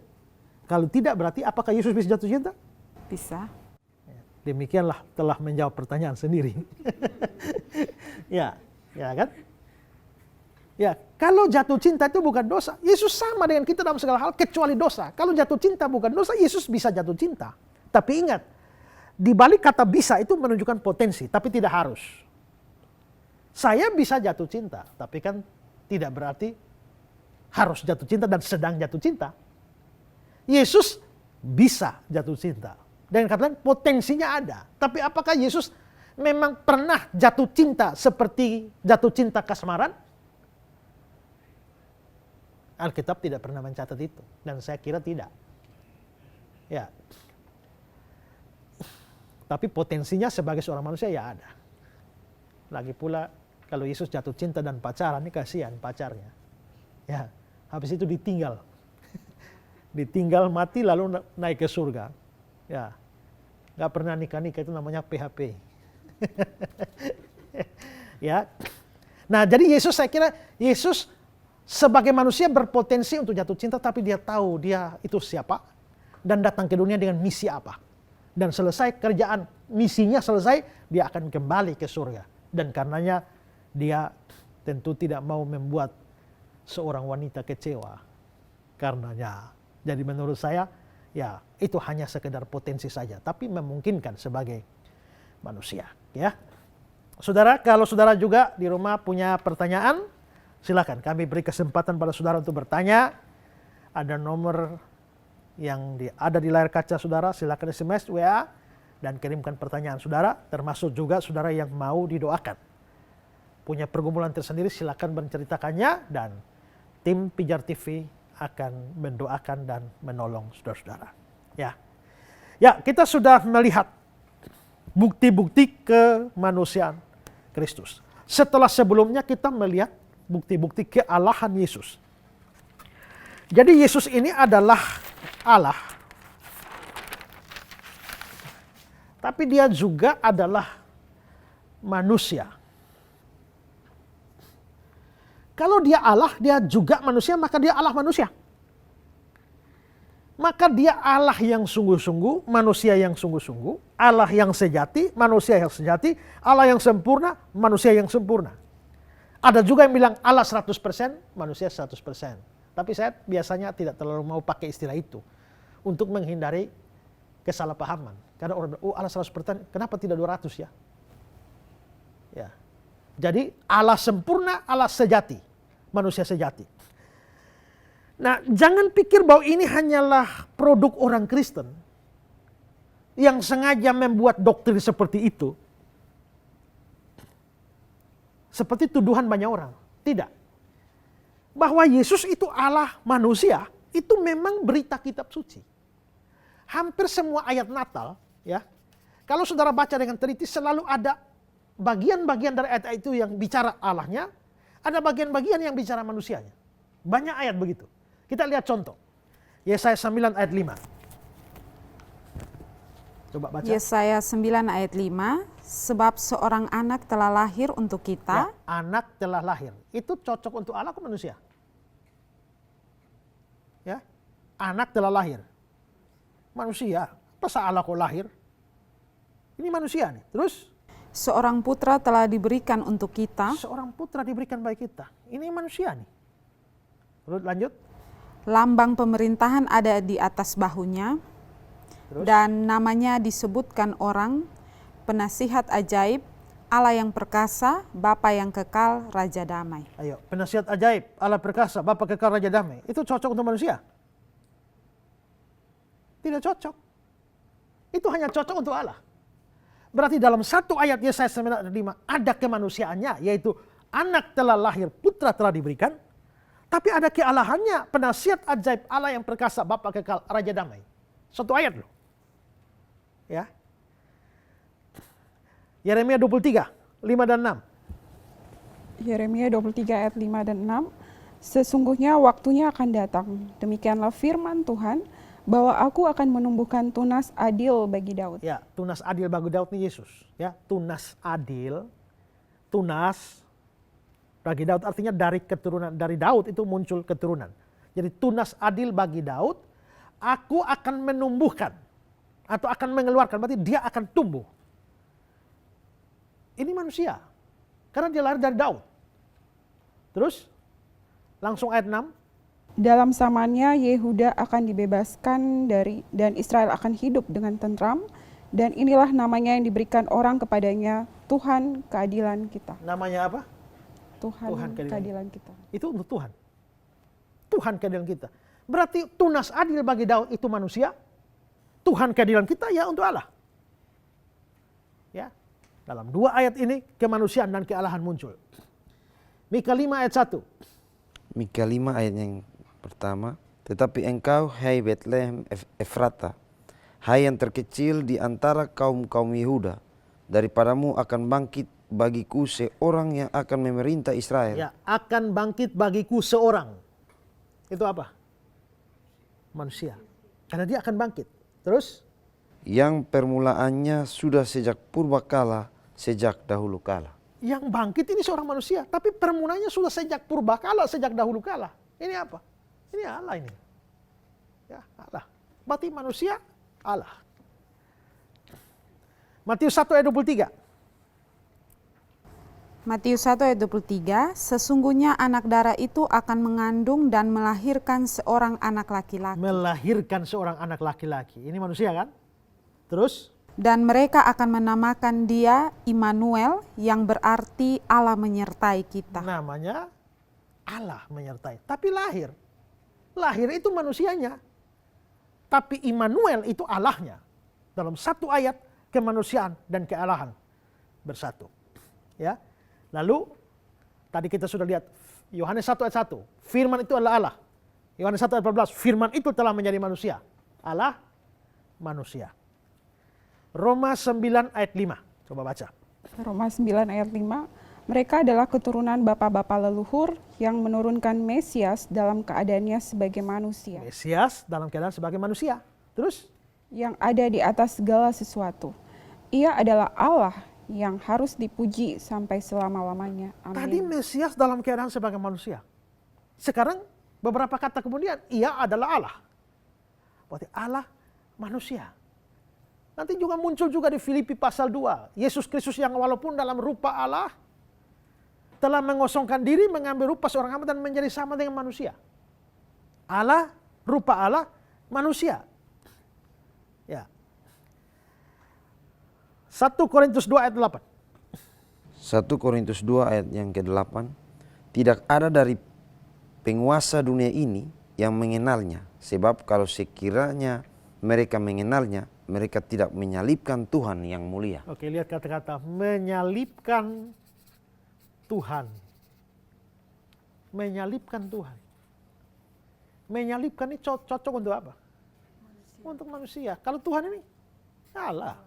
Kalau tidak berarti apakah Yesus bisa jatuh cinta? Bisa. Demikianlah telah menjawab pertanyaan sendiri. Ya, ya kan? Ya, kalau jatuh cinta itu bukan dosa, Yesus sama dengan kita dalam segala hal kecuali dosa. Kalau jatuh cinta bukan dosa, Yesus bisa jatuh cinta. Tapi ingat, di balik kata bisa itu menunjukkan potensi, tapi tidak harus. Saya bisa jatuh cinta, tapi kan tidak berarti harus jatuh cinta dan sedang jatuh cinta. Yesus bisa jatuh cinta. Dan katakan potensinya ada. Tapi apakah Yesus memang pernah jatuh cinta seperti jatuh cinta kasmaran? Alkitab tidak pernah mencatat itu. Dan saya kira tidak. Ya. Tapi potensinya sebagai seorang manusia ya ada. Lagi pula kalau Yesus jatuh cinta dan pacaran, ini kasihan pacarnya. Ya, habis itu ditinggal. Ditinggal mati lalu naik ke surga. Ya, nggak pernah nikah-nikah, itu namanya PHP. Ya. Nah, jadi Yesus, saya kira Yesus sebagai manusia berpotensi untuk jatuh cinta, tapi dia tahu dia itu siapa dan datang ke dunia dengan misi apa. Dan selesai kerjaan misinya selesai, dia akan kembali ke surga. Dan karenanya dia tentu tidak mau membuat seorang wanita kecewa. Karenanya, jadi menurut saya ya itu hanya sekedar potensi saja, tapi memungkinkan sebagai manusia. Ya, saudara, kalau saudara juga di rumah punya pertanyaan, silakan kami beri kesempatan pada saudara untuk bertanya. Ada nomor yang ada di layar kaca saudara, silakan SMS, WA, dan kirimkan pertanyaan saudara, termasuk juga saudara yang mau didoakan. Punya pergumulan tersendiri, silakan menceritakannya, dan tim Pijar TV akan mendoakan dan menolong saudara-saudara. Ya, kita sudah melihat bukti-bukti kemanusiaan Kristus. Setelah sebelumnya kita melihat bukti-bukti kealahan Yesus. Jadi Yesus ini adalah Allah, tapi dia juga adalah manusia. Kalau dia Allah, dia juga manusia, maka dia Allah manusia. Maka dia Allah yang sungguh-sungguh, manusia yang sungguh-sungguh, Allah yang sejati, manusia yang sejati, Allah yang sempurna, manusia yang sempurna. Ada juga yang bilang Allah 100%, manusia 100%. Tapi saya biasanya tidak terlalu mau pakai istilah itu untuk menghindari kesalahpahaman. Karena orang bilang, oh Allah 100%, kenapa tidak 200 ya? Ya. Jadi Allah sempurna, Allah sejati, manusia sejati. Nah, jangan pikir bahwa ini hanyalah produk orang Kristen yang sengaja membuat doktrin seperti itu. Seperti tuduhan banyak orang. Tidak. Bahwa Yesus itu Allah manusia, itu memang berita kitab suci. Hampir semua ayat Natal, ya, kalau saudara baca dengan teliti, selalu ada bagian-bagian dari ayat itu yang bicara Allahnya, ada bagian-bagian yang bicara manusianya. Banyak ayat begitu. Kita lihat contoh. Yesaya 9 ayat 5. Coba baca. Yesaya 9 ayat 5, sebab seorang anak telah lahir untuk kita. Ya, anak telah lahir. Itu cocok untuk Allah ke manusia? Ya, anak telah lahir. Manusia, masa Allah kok lahir? Ini manusia nih. Terus? Seorang putra telah diberikan untuk kita. Seorang putra diberikan bagi kita. Ini manusia nih. Terus lanjut. Lambang pemerintahan ada di atas bahunya. Terus? Dan namanya disebutkan orang, penasihat ajaib, Allah yang perkasa, Bapa yang kekal, Raja damai. Ayo, penasihat ajaib, Allah perkasa, Bapa kekal, Raja damai. Itu cocok untuk manusia? Tidak cocok. Itu hanya cocok untuk Allah. Berarti dalam satu ayat Yesaya 9 ayat 5 ada kemanusiaannya, yaitu anak telah lahir, putra telah diberikan. Tapi ada kealahannya, penasihat ajaib, Allah yang perkasa, Bapa kekal, Raja damai. Satu ayat loh. Ya. Yeremia 23, 5 dan 6. Yeremia 23 ayat 5 dan 6. Sesungguhnya waktunya akan datang, demikianlah firman Tuhan, bahwa aku akan menumbuhkan tunas adil bagi Daud. Ya, tunas adil bagi Daud ini Yesus. Ya, tunas adil, tunas bagi Daud artinya dari keturunan, dari Daud itu muncul keturunan. Jadi tunas adil bagi Daud, aku akan menumbuhkan atau akan mengeluarkan, berarti dia akan tumbuh. Ini manusia, karena dia lahir dari Daud. Terus? Langsung ayat 6. Dalam zamannya Yehuda akan dibebaskan dan Israel akan hidup dengan tentram, dan inilah namanya yang diberikan orang kepadanya, Tuhan keadilan kita. Namanya apa? Tuhan keadilan kita. Itu untuk Tuhan. Tuhan keadilan kita. Berarti tunas adil bagi Daud itu manusia. Tuhan keadilan kita ya untuk Allah. Ya. Dalam 2 ayat ini kemanusiaan dan kealahan muncul. Mika 5 ayat 1. Mika 5 ayat yang pertama, tetapi engkau, hai Betlehem Efrata, hai yang terkecil di antara kaum-kaum Yehuda, daripadamu akan bangkit bagiku seorang yang akan memerintah Israel. Ya, akan bangkit bagiku seorang. Itu apa? Manusia. Karena dia akan bangkit. Terus? Yang permulaannya sudah sejak purbakala, sejak dahulu kala. Yang bangkit ini seorang manusia, tapi permulanya sudah sejak purbakala, sejak dahulu kala. Ini apa? Ini Allah ini. Ya, Allah. Berarti manusia, Allah. Matius 1 ayat 23. Matius 1 ayat 23, sesungguhnya anak darah itu akan mengandung dan melahirkan seorang anak laki-laki. Melahirkan seorang anak laki-laki. Ini manusia kan? Terus? Dan mereka akan menamakan dia Immanuel, yang berarti Allah menyertai kita. Namanya Allah menyertai. Tapi lahir. Lahir itu manusianya. Tapi Immanuel itu Allahnya. Dalam satu ayat kemanusiaan dan kealahan bersatu. Ya. Lalu tadi kita sudah lihat Yohanes 1 ayat 1. Firman itu adalah Allah. Yohanes 1 ayat 14. Firman itu telah menjadi manusia. Allah manusia. Roma 9 ayat 5. Coba baca. Roma 9 ayat 5. Mereka adalah keturunan bapak-bapak leluhur yang menurunkan Mesias dalam keadaannya sebagai manusia. Mesias dalam keadaan sebagai manusia. Terus? Yang ada di atas segala sesuatu. Ia adalah Allah yang harus dipuji sampai selama-lamanya. Amin. Tadi Mesias dalam keadaan sebagai manusia. Sekarang beberapa kata kemudian, ia adalah Allah. Berarti Allah manusia. Nanti juga muncul juga di Filipi pasal 2. Yesus Kristus yang walaupun dalam rupa Allah, telah mengosongkan diri, mengambil rupa seorang hamba dan menjadi sama dengan manusia. Allah, rupa Allah, manusia. Ya. 1 Korintus 2 ayat 8. 1 Korintus 2 ayat yang ke-8, tidak ada dari penguasa dunia ini yang mengenalnya, sebab kalau sekiranya mereka mengenalnya, mereka tidak menyalibkan Tuhan yang mulia. Oke, lihat kata-kata menyalibkan Tuhan. Menyalibkan Tuhan. Menyalibkan ini cocok untuk apa? Untuk manusia. Kalau Tuhan ini Allah.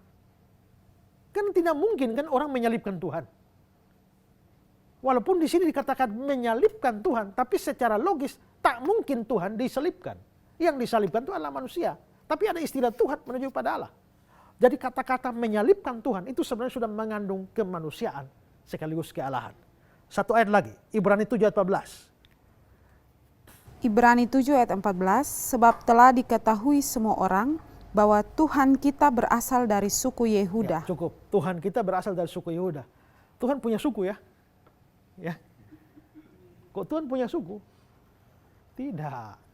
Kan tidak mungkin kan orang menyalibkan Tuhan. Walaupun di sini dikatakan menyalibkan Tuhan, tapi secara logis tak mungkin Tuhan disalibkan. Yang disalibkan itu adalah manusia. Tapi ada istilah Tuhan menuju pada Allah. Jadi kata-kata menyalibkan Tuhan itu sebenarnya sudah mengandung kemanusiaan sekaligus kealahan. Satu ayat lagi, Ibrani 7 ayat 14. Ibrani 7 ayat 14, sebab telah diketahui semua orang bahwa Tuhan kita berasal dari suku Yehuda. Ya, cukup. Tuhan kita berasal dari suku Yehuda. Tuhan punya suku ya? Ya. Kok Tuhan punya suku? Tidak.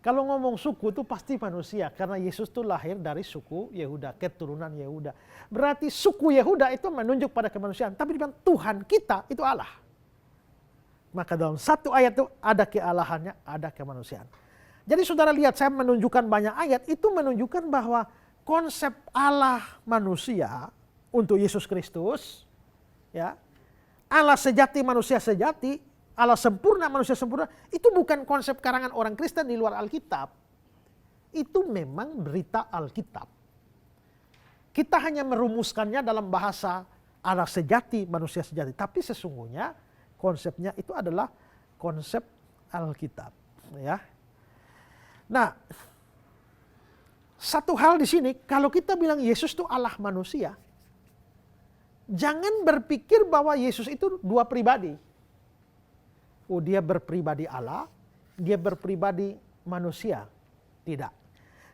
Kalau ngomong suku itu pasti manusia. Karena Yesus itu lahir dari suku Yehuda, keturunan Yehuda. Berarti suku Yehuda itu menunjuk pada kemanusiaan. Tapi di Tuhan kita itu Allah. Maka dalam satu ayat itu ada kealahannya, ada kemanusiaan. Jadi saudara lihat, saya menunjukkan banyak ayat, itu menunjukkan bahwa konsep Allah manusia untuk Yesus Kristus, ya, Allah sejati manusia sejati, Allah sempurna manusia sempurna, itu bukan konsep karangan orang Kristen di luar Alkitab. Itu memang berita Alkitab. Kita hanya merumuskannya dalam bahasa Allah sejati, manusia sejati. Tapi sesungguhnya konsepnya itu adalah konsep Alkitab. Ya. Nah, satu hal di sini, kalau kita bilang Yesus itu Allah manusia, jangan berpikir bahwa Yesus itu dua pribadi. Oh, dia berpribadi Allah, dia berpribadi manusia. Tidak.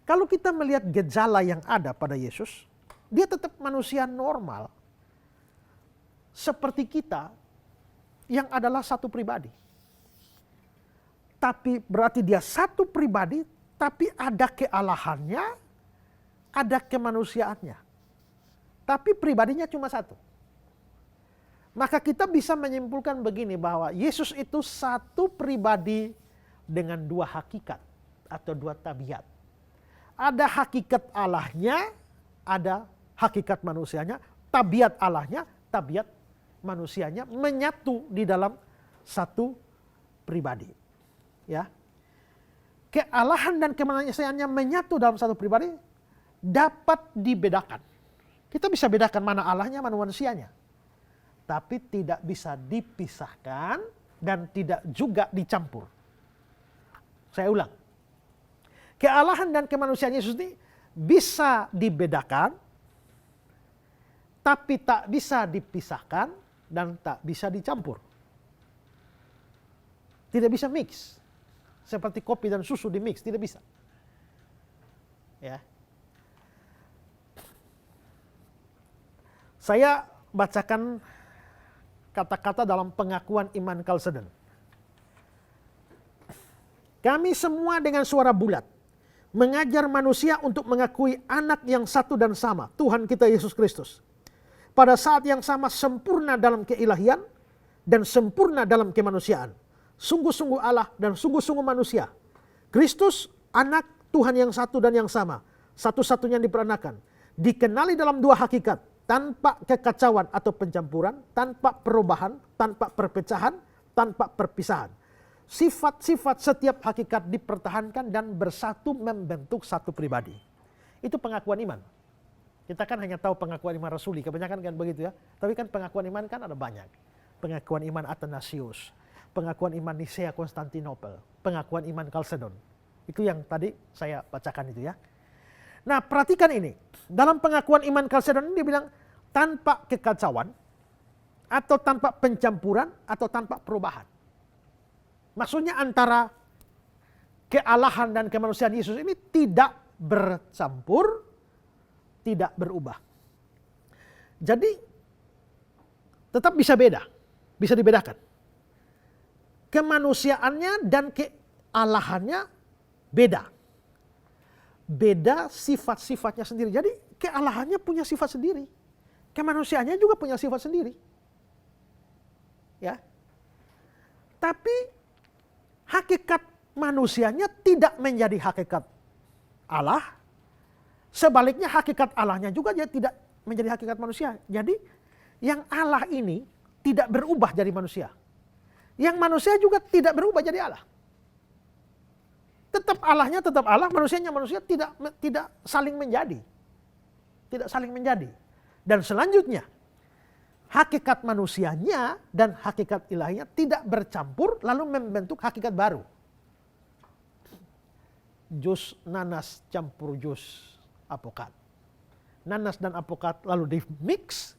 Kalau kita melihat gejala yang ada pada Yesus, dia tetap manusia normal. Seperti kita yang adalah satu pribadi. tapi berarti dia satu pribadi, tapi ada kealahannya, ada kemanusiaannya. Tapi pribadinya cuma satu. Maka kita bisa menyimpulkan begini, bahwa Yesus itu satu pribadi dengan dua hakikat atau dua tabiat. Ada hakikat Allahnya, ada hakikat manusianya, tabiat Allahnya, tabiat manusianya menyatu di dalam satu pribadi. Ya. Kealahan dan kemanusiaannya menyatu dalam satu pribadi dapat dibedakan. Kita bisa bedakan mana Allahnya, mana manusianya. Tapi tidak bisa dipisahkan dan tidak juga dicampur. Saya ulang. Kealahan dan kemanusiaan Yesus ini bisa dibedakan, tapi tak bisa dipisahkan dan tak bisa dicampur. Tidak bisa mix. Seperti kopi dan susu di mix, tidak bisa. Ya. Saya bacakan kata-kata dalam pengakuan iman Chalcedon. Kami semua dengan suara bulat mengajar manusia untuk mengakui anak yang satu dan sama, Tuhan kita Yesus Kristus. Pada saat yang sama sempurna dalam keilahian dan sempurna dalam kemanusiaan. Sungguh-sungguh Allah dan sungguh-sungguh manusia. Kristus anak Tuhan yang satu dan yang sama, satu-satunya yang diperanakan. Dikenali dalam dua hakikat, tanpa kekacauan atau pencampuran, tanpa perubahan, tanpa perpecahan, tanpa perpisahan. Sifat-sifat setiap hakikat dipertahankan dan bersatu membentuk satu pribadi. Itu pengakuan iman. Kita kan hanya tahu pengakuan iman rasuli, kebanyakan kan begitu ya. Tapi kan pengakuan iman kan ada banyak. Pengakuan iman Athanasius, pengakuan iman Nisea Konstantinopel, pengakuan iman Chalcedon. Itu yang tadi saya bacakan itu ya. Nah, perhatikan ini. Dalam pengakuan iman Chalcedon ini dia bilang tanpa kekacauan atau tanpa pencampuran atau tanpa perubahan. Maksudnya antara kealahan dan kemanusiaan Yesus ini tidak bercampur, tidak berubah. Jadi tetap bisa beda, bisa dibedakan. Kemanusiaannya dan kealahannya beda. Beda sifat-sifatnya sendiri. Jadi kealahannya punya sifat sendiri. Kemanusiaannya juga punya sifat sendiri. Ya. Tapi hakikat manusianya tidak menjadi hakikat Allah. Sebaliknya hakikat Allahnya juga dia tidak menjadi hakikat manusia. Jadi yang Allah ini tidak berubah jadi manusia. Yang manusia juga tidak berubah jadi Allah. Tetap Allahnya tetap Allah, manusianya manusia, tidak saling menjadi. Tidak saling menjadi. Dan selanjutnya, hakikat manusianya dan hakikat ilahinya tidak bercampur lalu membentuk hakikat baru. Jus nanas campur jus apokat. Nanas dan apokat lalu di mix,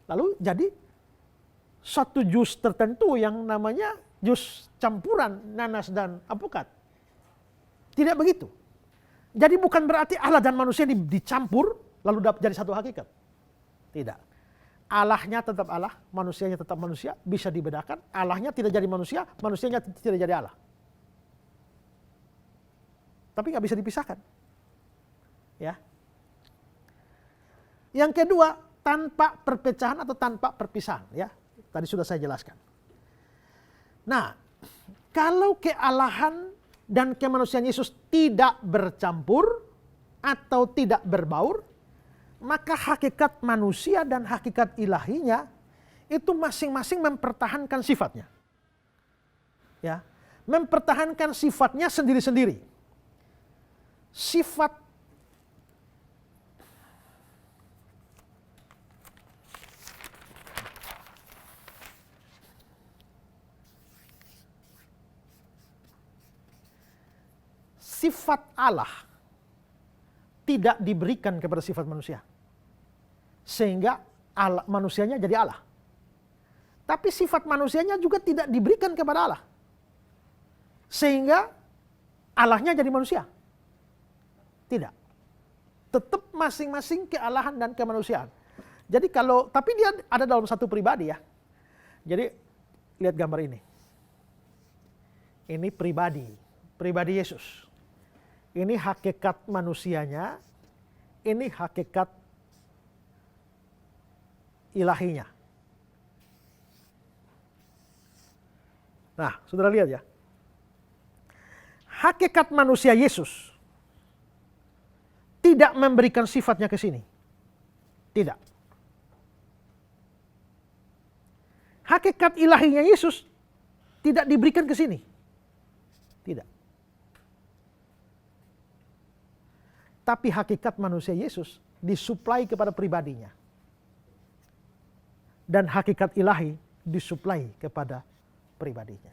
lalu jadi satu jus tertentu yang namanya jus campuran nanas dan apokat. Tidak begitu. Jadi bukan berarti Allah dan manusia dicampur lalu jadi satu hakikat. Tidak. Allahnya tetap Allah, manusianya tetap manusia, bisa dibedakan. Allahnya tidak jadi manusia, manusianya tidak jadi Allah. Tapi nggak bisa dipisahkan. Ya. Yang kedua, tanpa perpecahan atau tanpa perpisahan. Ya, tadi sudah saya jelaskan. Nah, kalau kealahan dan kemanusiaan Yesus tidak bercampur atau tidak berbaur, maka hakikat manusia dan hakikat ilahinya itu masing-masing mempertahankan sifatnya. Ya, mempertahankan sifatnya sendiri-sendiri. Sifat Allah tidak diberikan kepada sifat manusia. Sehingga Allah, manusianya jadi Allah. Tapi sifat manusianya juga tidak diberikan kepada Allah. Sehingga Allahnya jadi manusia. Tidak. Tetap masing-masing kealahan dan kemanusiaan. Jadi tapi dia ada dalam satu pribadi ya. Jadi lihat gambar ini. Ini pribadi Yesus. Ini hakikat manusianya, ini hakikat ilahinya. Nah, saudara lihat ya. Hakikat manusia Yesus tidak memberikan sifatnya ke sini. Tidak. Hakikat ilahinya Yesus tidak diberikan ke sini. Tidak. Tapi hakikat manusia Yesus disuplai kepada pribadinya. Dan hakikat ilahi disuplai kepada pribadinya.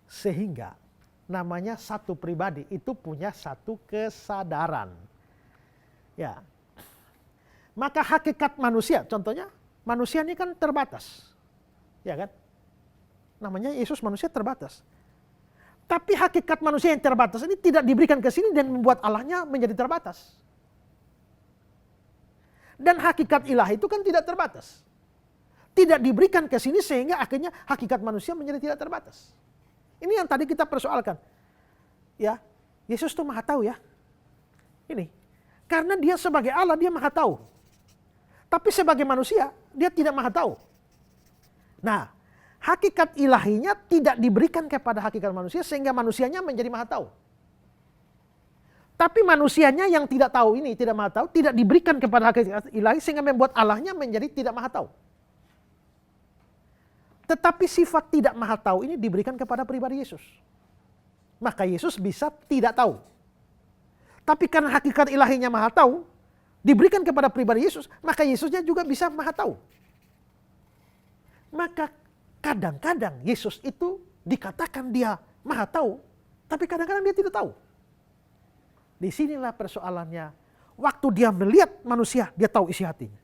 Sehingga namanya satu pribadi itu punya satu kesadaran. Ya. Maka hakikat manusia, contohnya manusia ini kan terbatas. Ya kan? Namanya Yesus manusia terbatas. Tapi hakikat manusia yang terbatas ini tidak diberikan ke sini dan membuat Allahnya menjadi terbatas. Dan hakikat ilahi itu kan tidak terbatas. Tidak diberikan ke sini sehingga akhirnya hakikat manusia menjadi tidak terbatas. Ini yang tadi kita persoalkan. Ya, Yesus tuh maha tahu ya. Ini. Karena dia sebagai Allah dia maha tahu. Tapi sebagai manusia dia tidak maha tahu. Nah, hakikat ilahinya tidak diberikan kepada hakikat manusia sehingga manusianya menjadi maha tahu. Tapi manusianya yang tidak tahu ini, tidak maha tahu, tidak diberikan kepada hakikat ilahi sehingga membuat Allahnya menjadi tidak maha tahu. Tetapi sifat tidak maha tahu ini diberikan kepada pribadi Yesus. Maka Yesus bisa tidak tahu. Tapi karena hakikat ilahinya maha tahu, diberikan kepada pribadi Yesus, maka Yesusnya juga bisa maha tahu. Maka kadang-kadang Yesus itu dikatakan dia maha tahu, tapi kadang-kadang dia tidak tahu. Disinilah persoalannya. Waktu dia melihat manusia, dia tahu isi hatinya.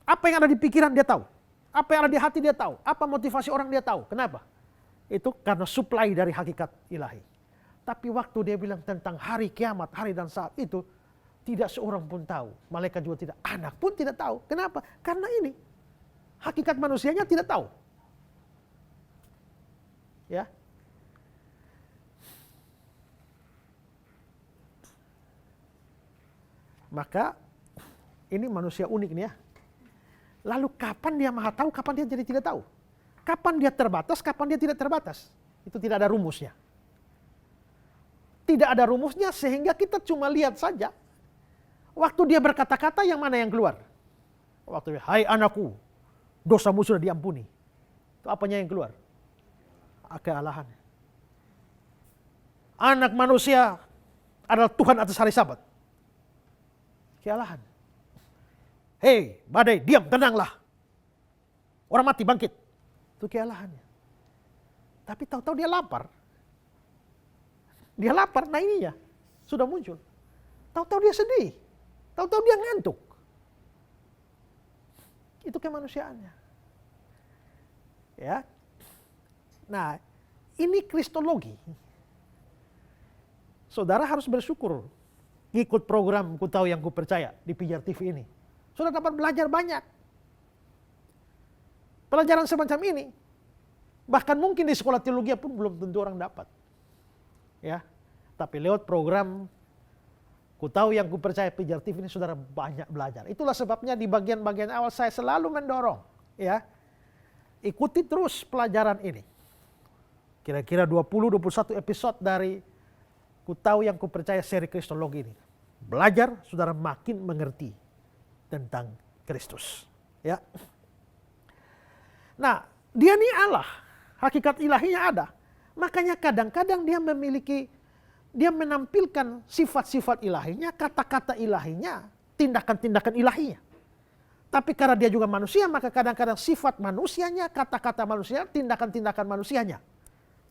Apa yang ada di pikiran dia tahu. Apa yang ada di hati dia tahu. Apa motivasi orang dia tahu. Kenapa? Itu karena supply dari hakikat ilahi. Tapi waktu dia bilang tentang hari kiamat, hari dan saat itu, tidak seorang pun tahu. Malaikat juga tidak. Anak pun tidak tahu. Kenapa? Karena ini. Hakikat manusianya tidak tahu. Ya. Maka ini manusia unik nih ya. Lalu kapan dia maha tahu, kapan dia jadi tidak tahu? Kapan dia terbatas, kapan dia tidak terbatas? Itu tidak ada rumusnya. Tidak ada rumusnya sehingga kita cuma lihat saja. Waktu dia berkata-kata yang mana yang keluar? Waktu dia, hai anakku, dosamu sudah diampuni. Itu apanya yang keluar? Kealahan. Anak manusia adalah Tuhan atas hari Sabat. Kealahan. Hei, badai, diam, tenanglah. Orang mati bangkit. Itu kealahannya. Tapi tahu-tahu dia lapar. Dia lapar, nah ininya sudah muncul. Tahu-tahu dia sedih. Tahu-tahu dia ngantuk. Itu kemanusiaannya. Ya. Nah, ini kristologi. Saudara harus bersyukur ikut program Ku Tahu Yang Ku Percaya di Pijar TV ini. Sudah dapat belajar banyak. Pelajaran semacam ini, bahkan mungkin di sekolah teologi pun belum tentu orang dapat. Ya, tapi lewat program Ku Tahu Yang Ku Percaya Pijar TV ini saudara banyak belajar. Itulah sebabnya di bagian-bagian awal saya selalu mendorong, ya, ikuti terus pelajaran ini. Kira-kira 20-21 episode dari Ku Tahu Yang Ku Percaya seri Kristologi ini. Belajar, saudara makin mengerti tentang Kristus. Ya. Nah, dia ini Allah, hakikat ilahinya ada. Makanya kadang-kadang dia menampilkan sifat-sifat ilahinya, kata-kata ilahinya, tindakan-tindakan ilahinya. Tapi karena dia juga manusia, maka kadang-kadang sifat manusianya, kata-kata manusia, tindakan-tindakan manusianya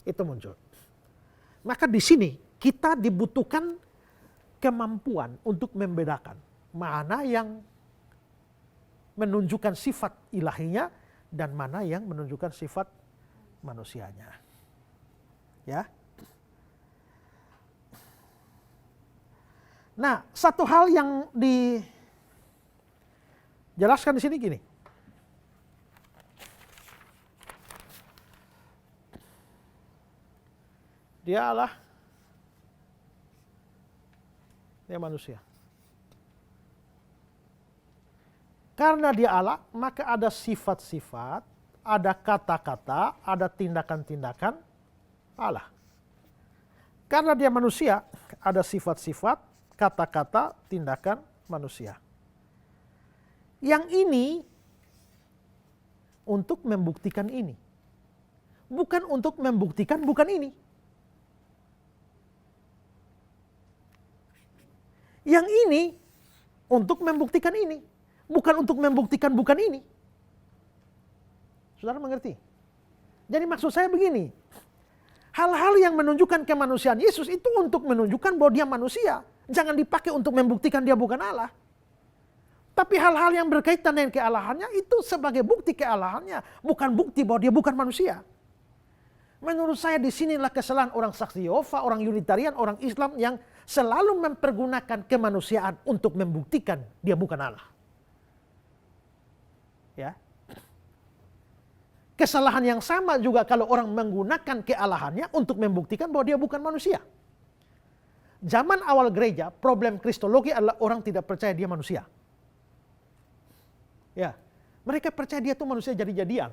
itu muncul. Maka di sini kita dibutuhkan kemampuan untuk membedakan mana yang menunjukkan sifat ilahinya dan mana yang menunjukkan sifat manusianya. Ya. Nah, satu hal yang dijelaskan di sini gini. Dia Allah, dia manusia. Karena dia Allah, maka ada sifat-sifat, ada kata-kata, ada tindakan-tindakan Allah. Karena dia manusia, ada sifat-sifat, kata-kata, tindakan manusia. Yang ini untuk membuktikan ini. Bukan untuk membuktikan bukan ini. Yang ini untuk membuktikan ini. Bukan untuk membuktikan bukan ini. Saudara mengerti? Jadi maksud saya begini. Hal-hal yang menunjukkan kemanusiaan Yesus itu untuk menunjukkan bahwa dia manusia. Jangan dipakai untuk membuktikan dia bukan Allah. Tapi hal-hal yang berkaitan dengan kealahannya itu sebagai bukti kealahannya. Bukan bukti bahwa dia bukan manusia. Menurut saya disinilah kesalahan orang Saksi Yehova, orang Unitarian, orang Islam yang selalu mempergunakan kemanusiaan untuk membuktikan dia bukan Allah. Ya. Kesalahan yang sama juga kalau orang menggunakan kealahannya untuk membuktikan bahwa dia bukan manusia. Zaman awal gereja, problem kristologi adalah orang tidak percaya dia manusia. Ya, mereka percaya dia itu manusia jadi-jadian.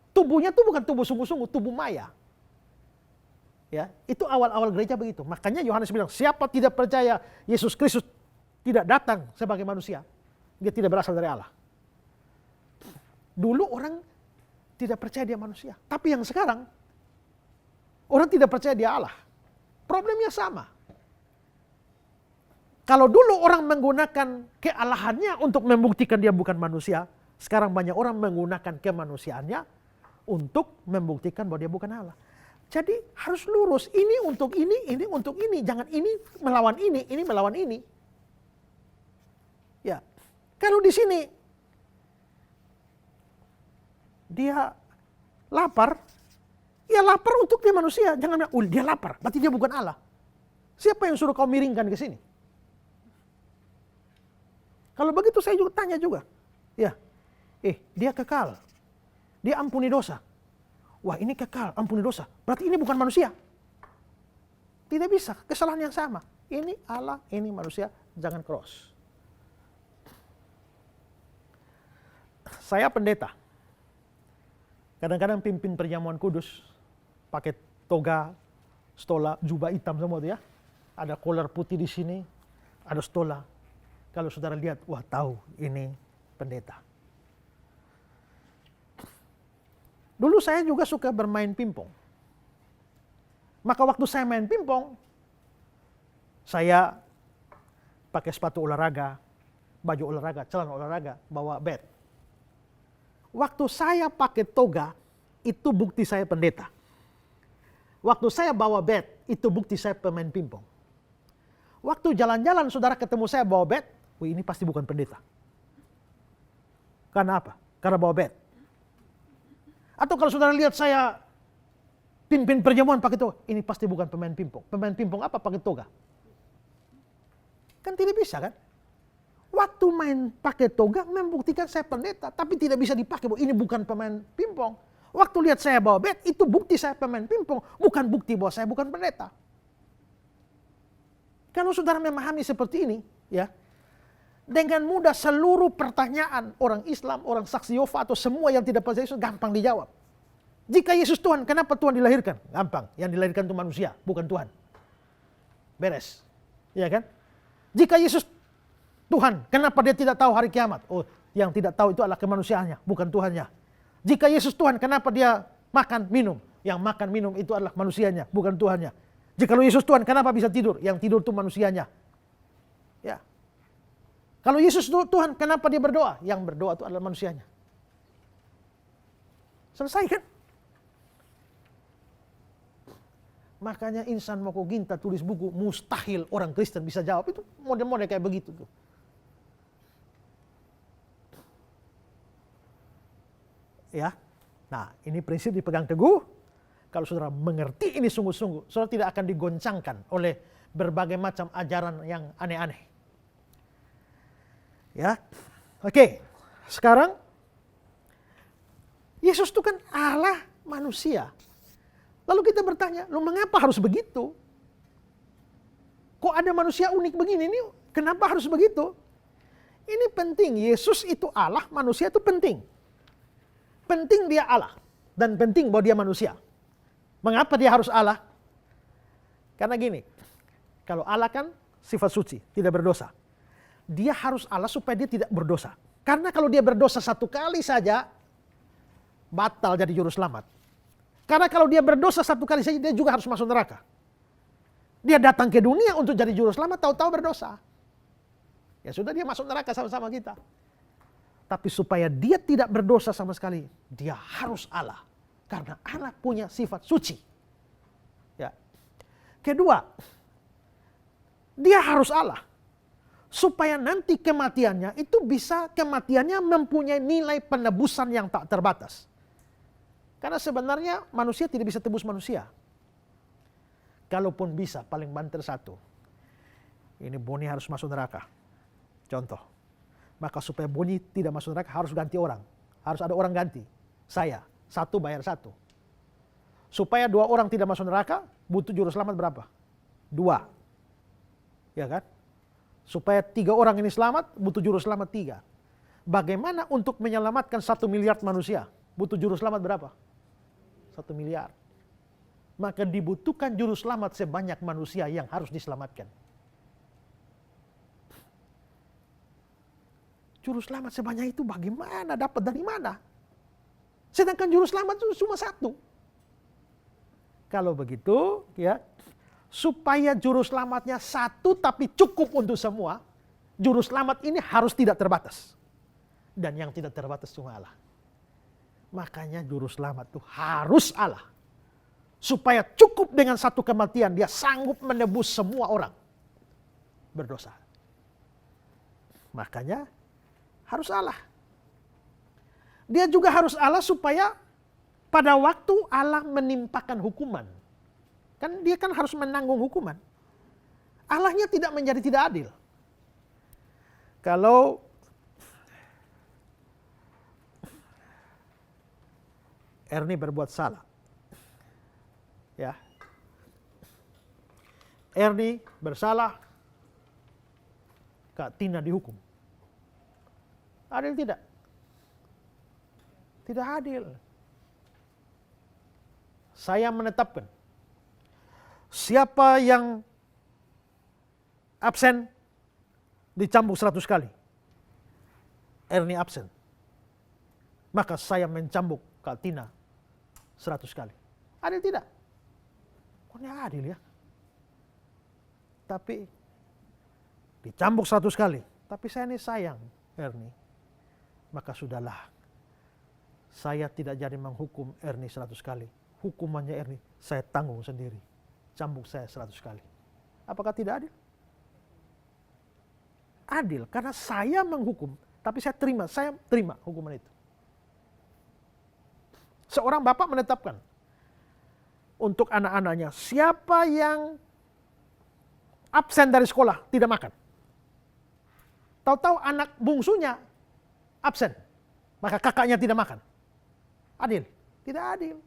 Tubuhnya itu bukan tubuh sungguh-sungguh, tubuh maya. Ya, itu awal-awal gereja begitu. Makanya Yohanes bilang, siapa tidak percaya Yesus Kristus tidak datang sebagai manusia, dia tidak berasal dari Allah. Dulu orang tidak percaya dia manusia. Tapi yang sekarang, orang tidak percaya dia Allah. Problemnya sama. Kalau dulu orang menggunakan kealahannya untuk membuktikan dia bukan manusia, sekarang banyak orang menggunakan kemanusiaannya untuk membuktikan bahwa dia bukan Allah. Jadi harus lurus, ini untuk ini untuk ini. Jangan ini melawan ini melawan ini. Ya, kalau di sini dia lapar, ya lapar untuk dia manusia. Jangan bilang, dia lapar, berarti dia bukan Allah. Siapa yang suruh kau miringkan ke sini? Kalau begitu saya juga tanya juga. Ya, dia kekal. Dia ampuni dosa. Wah, ini kekal, ampuni dosa. Berarti ini bukan manusia. Tidak bisa, kesalahan yang sama. Ini Allah, ini manusia, jangan cross. Saya pendeta. Kadang-kadang pimpin perjamuan kudus, pakai toga, stola, jubah hitam semua itu ya. Ada kolar putih di sini, ada stola. Kalau saudara lihat, wah tahu ini pendeta. Dulu saya juga suka bermain pingpong. Maka waktu saya main pingpong, saya pakai sepatu olahraga, baju olahraga, celana olahraga, bawa bat. Waktu saya pakai toga, itu bukti saya pendeta. Waktu saya bawa bat, itu bukti saya pemain pingpong. Waktu jalan-jalan saudara ketemu saya bawa bat, wih ini pasti bukan pendeta. Karena apa? Karena bawa bat. Atau kalau saudara lihat saya pimpin perjamuan pakai toga, ini pasti bukan pemain pingpong. Pemain pingpong apa pakai toga? Kan tidak bisa kan? Waktu main pakai toga membuktikan saya pendeta, tapi tidak bisa dipakai bahwa ini bukan pemain pingpong. Waktu lihat saya bawa bat, itu bukti saya pemain pingpong, bukan bukti bahwa saya bukan pendeta. Kalau saudara memahami seperti ini, ya, dengan mudah seluruh pertanyaan orang Islam, orang Saksi Yehova atau semua yang tidak percaya Yesus gampang dijawab. Jika Yesus Tuhan, kenapa Tuhan dilahirkan? Gampang, yang dilahirkan itu manusia, bukan Tuhan. Beres, ya kan? Jika Yesus Tuhan, kenapa dia tidak tahu hari kiamat? Oh, yang tidak tahu itu adalah kemanusiaannya, bukan Tuhannya. Jika Yesus Tuhan, kenapa dia makan, minum? Yang makan, minum itu adalah manusianya, bukan Tuhannya. Jika Yesus Tuhan, kenapa bisa tidur? Yang tidur itu manusianya. Ya. Kalau Yesus Tuhan, kenapa dia berdoa? Yang berdoa itu adalah manusianya. Selesai kan? Makanya Insan Moko Ginta tulis buku, mustahil orang Kristen bisa jawab. Itu model-model kayak begitu tuh. Ya, nah ini prinsip dipegang teguh. Kalau saudara mengerti ini sungguh-sungguh, saudara tidak akan digoncangkan oleh berbagai macam ajaran yang aneh-aneh. Ya, oke. Sekarang Yesus itu kan Allah manusia. Lalu kita bertanya, loh mengapa harus begitu? Kok ada manusia unik begini nih? Kenapa harus begitu? Ini penting, Yesus itu Allah, manusia itu penting. Penting dia Allah, dan penting bahwa dia manusia. Mengapa dia harus Allah? Karena gini, kalau Allah kan sifat suci, tidak berdosa. Dia harus Allah supaya dia tidak berdosa. Karena kalau dia berdosa satu kali saja, batal jadi juru selamat. Karena kalau dia berdosa satu kali saja, dia juga harus masuk neraka. Dia datang ke dunia untuk jadi juru selamat, tahu-tahu berdosa. Ya sudah, dia masuk neraka sama-sama kita. Tapi supaya dia tidak berdosa sama sekali, dia harus Allah. Karena Allah punya sifat suci. Ya. Kedua, dia harus Allah. Supaya nanti kematiannya itu bisa kematiannya mempunyai nilai penebusan yang tak terbatas. Karena sebenarnya manusia tidak bisa tebus manusia. Kalaupun bisa, paling banter satu. Ini Boni harus masuk neraka. Contoh. Maka supaya Boni tidak masuk neraka harus ganti orang. Harus ada orang ganti. Saya. Satu bayar satu. Supaya 2 orang tidak masuk neraka, butuh juru selamat berapa? 2. Ya kan? Supaya 3 orang ini selamat, butuh juru selamat 3. Bagaimana untuk menyelamatkan 1 miliar manusia? Butuh juru selamat berapa? 1 miliar. Maka dibutuhkan juru selamat sebanyak manusia yang harus diselamatkan. Juru selamat sebanyak itu bagaimana? Dapat dari mana? Sedangkan juru selamat itu cuma 1. Kalau begitu, ya, supaya juru selamatnya 1 tapi cukup untuk semua, juru selamat ini harus tidak terbatas. Dan yang tidak terbatas cuma Allah. Makanya juru selamat itu harus Allah. Supaya cukup dengan 1 kematian, dia sanggup menebus semua orang berdosa. Makanya harus Allah. Dia juga harus Allah supaya pada waktu Allah menimpakan hukuman. Kan dia kan harus menanggung hukuman. Allahnya tidak menjadi tidak adil. Kalau Ernie berbuat salah, ya, Ernie bersalah, Kak Tina dihukum. Adil tidak? Tidak adil. Saya menetapkan siapa yang absen dicambuk 100 kali. Ernie absen. Maka saya mencambuk Kak Tina 100 kali. Adil tidak? Kok ini adil ya? Tapi dicambuk 100 kali. Tapi saya ini sayang Ernie. Maka sudahlah. Saya tidak jadi menghukum Ernie 100 kali. Hukumannya Ernie saya tanggung sendiri. Cambuk saya 100 kali. Apakah tidak adil? Adil karena saya menghukum. Tapi saya terima hukuman itu. Seorang bapak menetapkan untuk anak-anaknya, siapa yang absen dari sekolah tidak makan. Tahu-tahu anak bungsunya absen, maka kakaknya tidak makan. Adil? Tidak adil.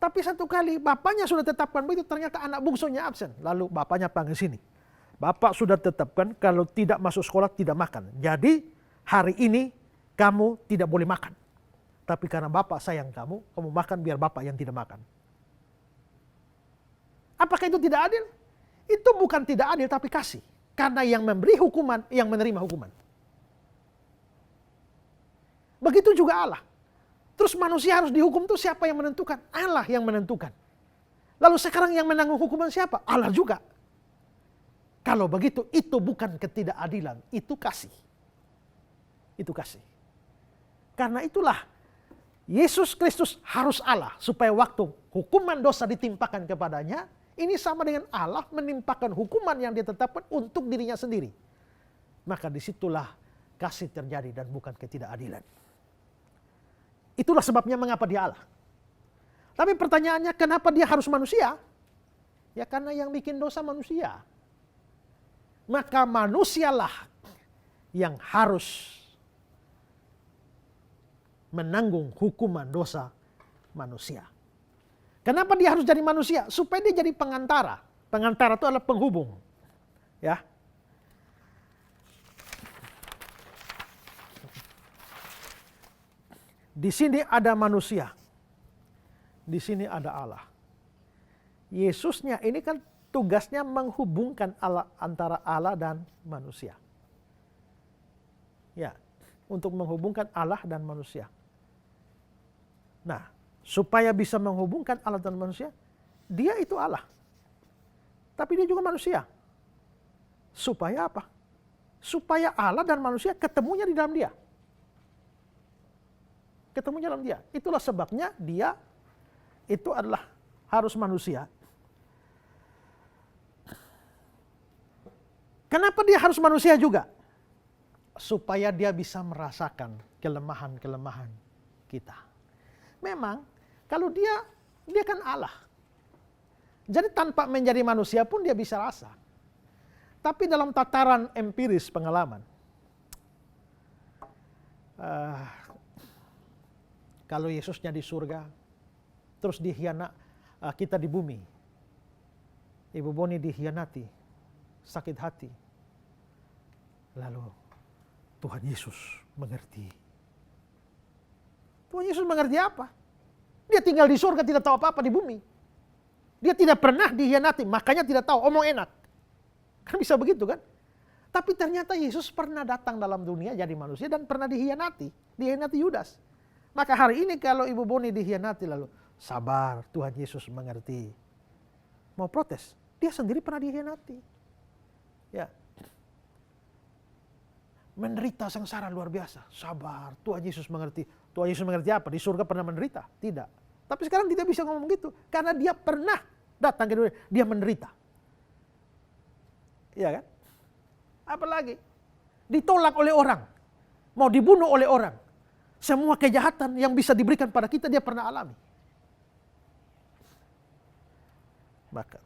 Tapi satu kali bapaknya sudah tetapkan begitu, ternyata anak bungsunya absen. Lalu bapaknya panggil sini. Bapak sudah tetapkan kalau tidak masuk sekolah tidak makan. Jadi hari ini kamu tidak boleh makan. Tapi karena bapak sayang kamu makan biar bapak yang tidak makan. Apakah itu tidak adil? Itu bukan tidak adil tapi kasih. Karena yang memberi hukuman, yang menerima hukuman. Begitu juga Allah. Terus manusia harus dihukum itu siapa yang menentukan? Allah yang menentukan. Lalu sekarang yang menanggung hukuman siapa? Allah juga. Kalau begitu itu bukan ketidakadilan, itu kasih. Itu kasih. Karena itulah Yesus Kristus harus Allah supaya waktu hukuman dosa ditimpakan kepadanya, ini sama dengan Allah menimpakan hukuman yang ditetapkan untuk dirinya sendiri. Maka disitulah kasih terjadi dan bukan ketidakadilan. Itulah sebabnya mengapa dia Allah. Tapi pertanyaannya kenapa dia harus manusia? Ya karena yang bikin dosa manusia. Maka manusialah yang harus menanggung hukuman dosa manusia. Kenapa dia harus jadi manusia? Supaya dia jadi pengantara. Pengantara itu adalah penghubung. Ya. Di sini ada manusia. Di sini ada Allah. Yesusnya ini kan tugasnya menghubungkan antara Allah dan manusia. Ya, untuk menghubungkan Allah dan manusia. Nah, supaya bisa menghubungkan Allah dan manusia, dia itu Allah. Tapi dia juga manusia. Supaya apa? Supaya Allah dan manusia ketemunya di dalam dia. Ketemunya dalam dia. Itulah sebabnya dia itu adalah harus manusia. Kenapa dia harus manusia juga? Supaya dia bisa merasakan kelemahan-kelemahan kita. Memang kalau dia kan Allah. Jadi tanpa menjadi manusia pun dia bisa rasa. Tapi dalam tataran empiris pengalaman, kalau Yesusnya di surga, terus kita di bumi, Ibu Boni dihianati, sakit hati, lalu Tuhan Yesus mengerti. Tuhan Yesus mengerti apa? Dia tinggal di surga tidak tahu apa-apa di bumi. Dia tidak pernah dihianati, makanya tidak tahu, omong enak. Kan bisa begitu kan? Tapi ternyata Yesus pernah datang dalam dunia jadi manusia dan pernah dihianati Yudas. Maka hari ini kalau Ibu Boni dihianati lalu, sabar, Tuhan Yesus mengerti. Mau protes, dia sendiri pernah dihianati. Ya. Menderita sengsara luar biasa, sabar, Tuhan Yesus mengerti. Tuhan Yesus mengerti apa? Di surga pernah menderita? Tidak. Tapi sekarang tidak bisa ngomong gitu, karena dia pernah datang ke dunia, dia menderita. Iya kan? Apalagi ditolak oleh orang, mau dibunuh oleh orang. Semua kejahatan yang bisa diberikan pada kita dia pernah alami. Maka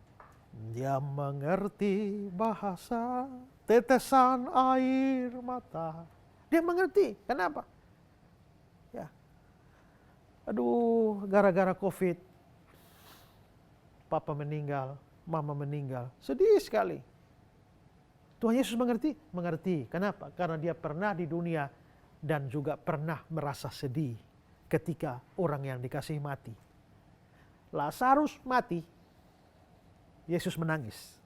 dia mengerti bahasa tetesan air mata. Dia mengerti. Kenapa? Ya. Aduh, gara-gara COVID, papa meninggal, mama meninggal. Sedih sekali. Tuhan Yesus mengerti? Mengerti. Kenapa? Karena dia pernah di dunia dan juga pernah merasa sedih ketika orang yang dikasihi mati. Lazarus mati, Yesus menangis.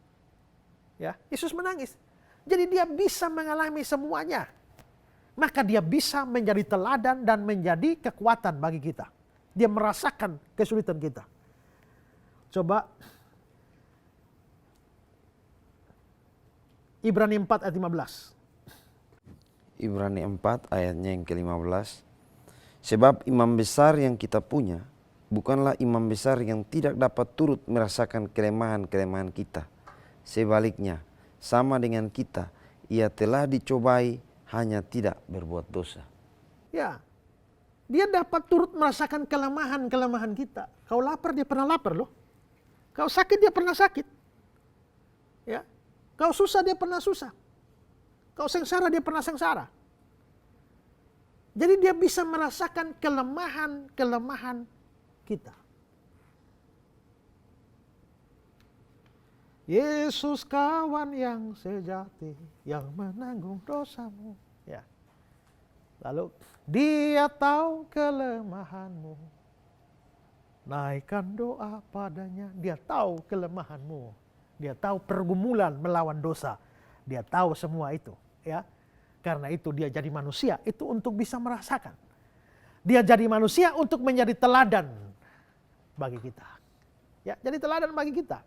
Ya, Yesus menangis. Jadi dia bisa mengalami semuanya. Maka dia bisa menjadi teladan dan menjadi kekuatan bagi kita. Dia merasakan kesulitan kita. Coba Ibrani 4 ayat 15. Ibrani 4 ayatnya yang ke-15. Sebab imam besar yang kita punya bukanlah imam besar yang tidak dapat turut merasakan kelemahan-kelemahan kita. Sebaliknya, sama dengan kita, ia telah dicobai hanya tidak berbuat dosa. Ya, dia dapat turut merasakan kelemahan-kelemahan kita. Kau lapar, dia pernah lapar loh. Kau sakit, dia pernah sakit. Ya, kau susah, dia pernah susah. Kau sengsara, dia pernah sengsara. Jadi dia bisa merasakan kelemahan-kelemahan kita. Yesus kawan yang sejati, yang menanggung dosamu. Ya. Lalu, dia tahu kelemahanmu. Naikkan doa padanya, dia tahu kelemahanmu. Dia tahu pergumulan melawan dosa. Dia tahu semua itu, ya. Karena itu dia jadi manusia, itu untuk bisa merasakan. Dia jadi manusia untuk menjadi teladan bagi kita. Ya, jadi teladan bagi kita.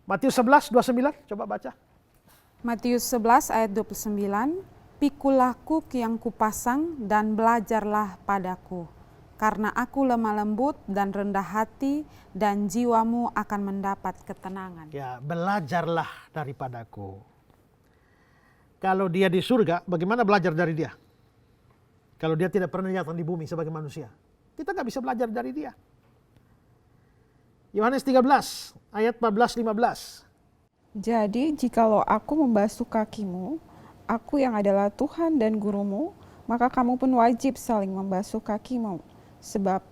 Matius 11, 29, coba baca. Matius 11 ayat 29, pikulah kuk yang kupasang dan belajarlah padaku. Karena aku lemah lembut dan rendah hati dan jiwamu akan mendapat ketenangan. Ya, belajarlah daripadaku. Kalau dia di surga, bagaimana belajar dari dia? Kalau dia tidak pernah datang di bumi sebagai manusia. Kita nggak bisa belajar dari dia. Yohanes 13, ayat 14-15. Jadi jikalau aku membasuh kakimu, aku yang adalah Tuhan dan gurumu, maka kamu pun wajib saling membasuh kakimu. Sebab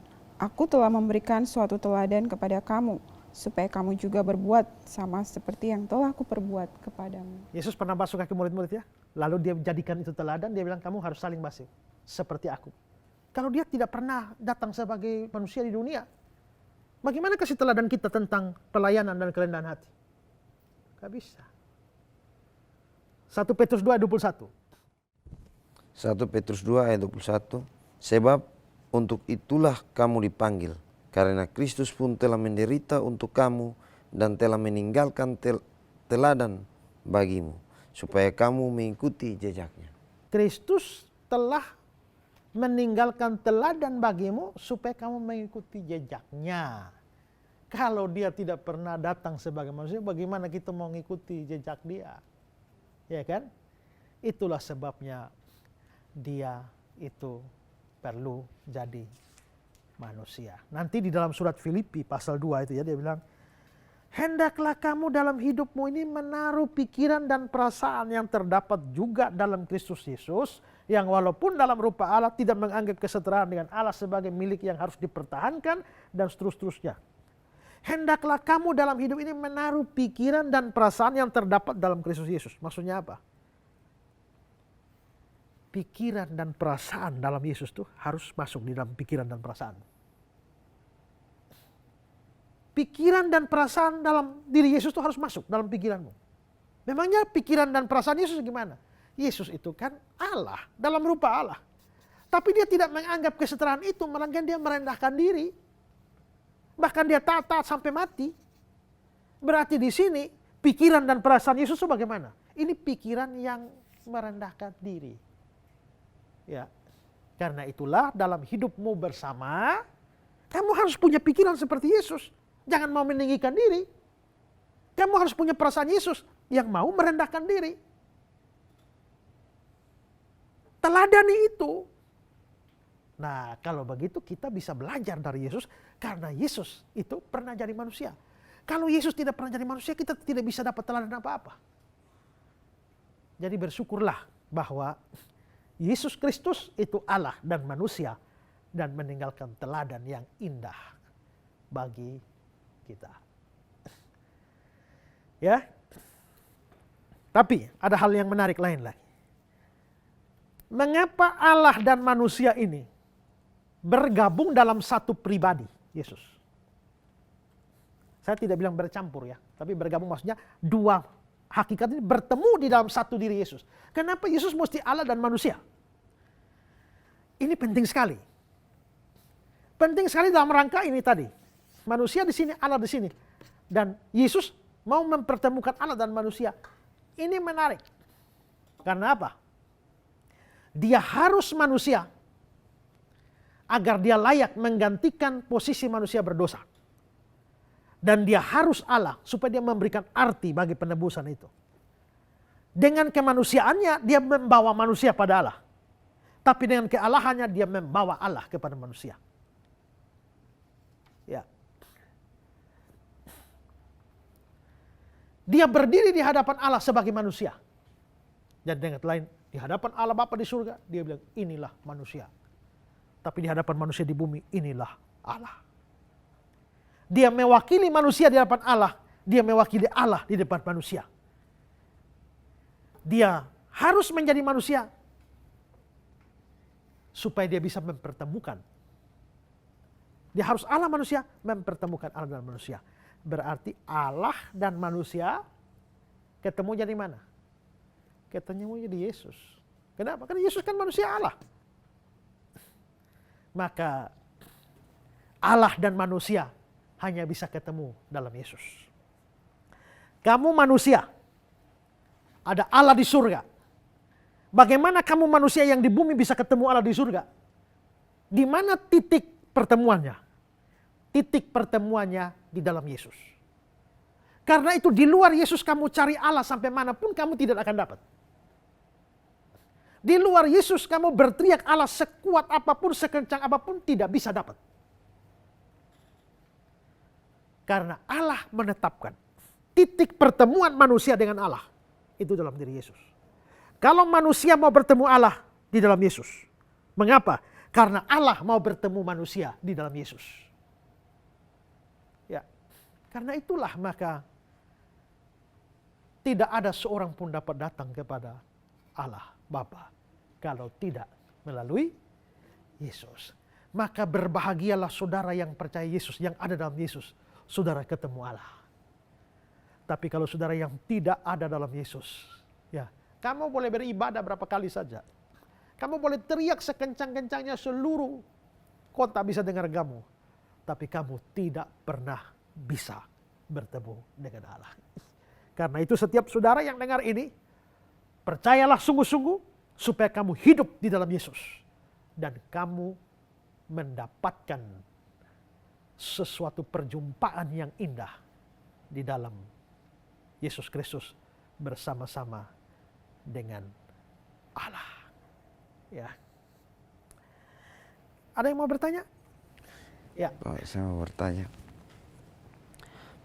Aku telah memberikan suatu teladan kepada kamu, supaya kamu juga berbuat sama seperti yang telah aku perbuat kepadamu. Yesus pernah basuh kaki murid-murid ya. Lalu dia jadikan itu teladan, dia bilang kamu harus saling basuh seperti aku. Kalau dia tidak pernah datang sebagai manusia di dunia, bagaimana kasih teladan kita tentang pelayanan dan kerendahan hati? Gak bisa. 1 Petrus 2 ayat 21. 1 Petrus 2 ayat 21. Sebab untuk itulah kamu dipanggil, karena Kristus pun telah menderita untuk kamu dan telah meninggalkan teladan bagimu, supaya kamu mengikuti jejaknya. Kristus telah meninggalkan teladan bagimu supaya kamu mengikuti jejaknya. Kalau dia tidak pernah datang sebagai manusia, bagaimana kita mau mengikuti jejak dia? Ya kan? Itulah sebabnya dia itu perlu jadi manusia. Nanti di dalam surat Filipi pasal 2 itu ya, dia bilang, hendaklah kamu dalam hidupmu ini menaruh pikiran dan perasaan yang terdapat juga dalam Kristus Yesus, yang walaupun dalam rupa Allah tidak menganggap kesetaraan dengan Allah sebagai milik yang harus dipertahankan, dan seterusnya. Hendaklah kamu dalam hidup ini menaruh pikiran dan perasaan yang terdapat dalam Kristus Yesus. Maksudnya apa? Pikiran dan perasaan dalam Yesus itu harus masuk di dalam pikiran dan perasaan. Pikiran dan perasaan dalam diri Yesus itu harus masuk dalam pikiranmu. Memangnya pikiran dan perasaan Yesus gimana? Yesus itu kan Allah, dalam rupa Allah. Tapi dia tidak menganggap kesetaraan itu, melainkan dia merendahkan diri. Bahkan dia taat sampai mati. Berarti di sini pikiran dan perasaan Yesus itu bagaimana? Ini pikiran yang merendahkan diri. Ya, karena itulah dalam hidupmu bersama, kamu harus punya pikiran seperti Yesus. Jangan mau meninggikan diri. Kamu harus punya perasaan Yesus yang mau merendahkan diri. Teladani itu. Nah, kalau begitu kita bisa belajar dari Yesus, karena Yesus itu pernah jadi manusia. Kalau Yesus tidak pernah jadi manusia, kita tidak bisa dapat teladan apa-apa. Jadi bersyukurlah bahwa Yesus Kristus itu Allah dan manusia, dan meninggalkan teladan yang indah bagi kita. Ya. Tapi ada hal yang menarik lain lagi. Mengapa Allah dan manusia ini bergabung dalam satu pribadi, Yesus? Saya tidak bilang bercampur ya, tapi bergabung maksudnya dua hakikat ini bertemu di dalam satu diri Yesus. Kenapa Yesus mesti Allah dan manusia? Ini penting sekali. Penting sekali dalam rangka ini tadi. Manusia di sini, Allah di sini. Dan Yesus mau mempertemukan Allah dan manusia. Ini menarik. Karena apa? Dia harus manusia agar dia layak menggantikan posisi manusia berdosa. Dan dia harus Allah supaya dia memberikan arti bagi penebusan itu. Dengan kemanusiaannya dia membawa manusia pada Allah. Tapi dengan kealahannya dia membawa Allah kepada manusia. Ya. Dia berdiri di hadapan Allah sebagai manusia. Dan dengan lain, di hadapan Allah Bapa di surga, dia bilang inilah manusia. Tapi di hadapan manusia di bumi, inilah Allah. Dia mewakili manusia di hadapan Allah, dia mewakili Allah di depan manusia. Dia harus menjadi manusia supaya dia bisa mempertemukan. Dia harus Allah manusia, mempertemukan Allah dan manusia. Berarti Allah dan manusia ketemu jadi mana? Ketemu jadi Yesus. Kenapa? Karena Yesus kan manusia Allah. Maka Allah dan manusia hanya bisa ketemu dalam Yesus. Kamu manusia, ada Allah di surga. Bagaimana kamu manusia yang di bumi bisa ketemu Allah di surga? Di mana titik pertemuannya? Titik pertemuannya di dalam Yesus. Karena itu di luar Yesus kamu cari Allah sampai manapun kamu tidak akan dapat. Di luar Yesus kamu berteriak Allah sekuat apapun, sekencang apapun tidak bisa dapat. Karena Allah menetapkan titik pertemuan manusia dengan Allah itu dalam diri Yesus. Kalau manusia mau bertemu Allah di dalam Yesus. Mengapa? Karena Allah mau bertemu manusia di dalam Yesus. Ya, karena itulah maka tidak ada seorang pun dapat datang kepada Allah Bapa kalau tidak melalui Yesus. Maka berbahagialah saudara yang percaya Yesus, yang ada dalam Yesus. Saudara ketemu Allah. Tapi kalau saudara yang tidak ada dalam Yesus, ya, kamu boleh beribadah berapa kali saja. Kamu boleh teriak sekencang-kencangnya, seluruh kota bisa dengar kamu. Tapi kamu tidak pernah bisa bertemu dengan Allah. Karena itu setiap saudara yang dengar ini, percayalah sungguh-sungguh supaya kamu hidup di dalam Yesus. Dan kamu mendapatkan sesuatu perjumpaan yang indah di dalam Yesus Kristus bersama-sama dengan Allah. Ya. Ada yang mau bertanya? Ya. Pak, saya mau bertanya.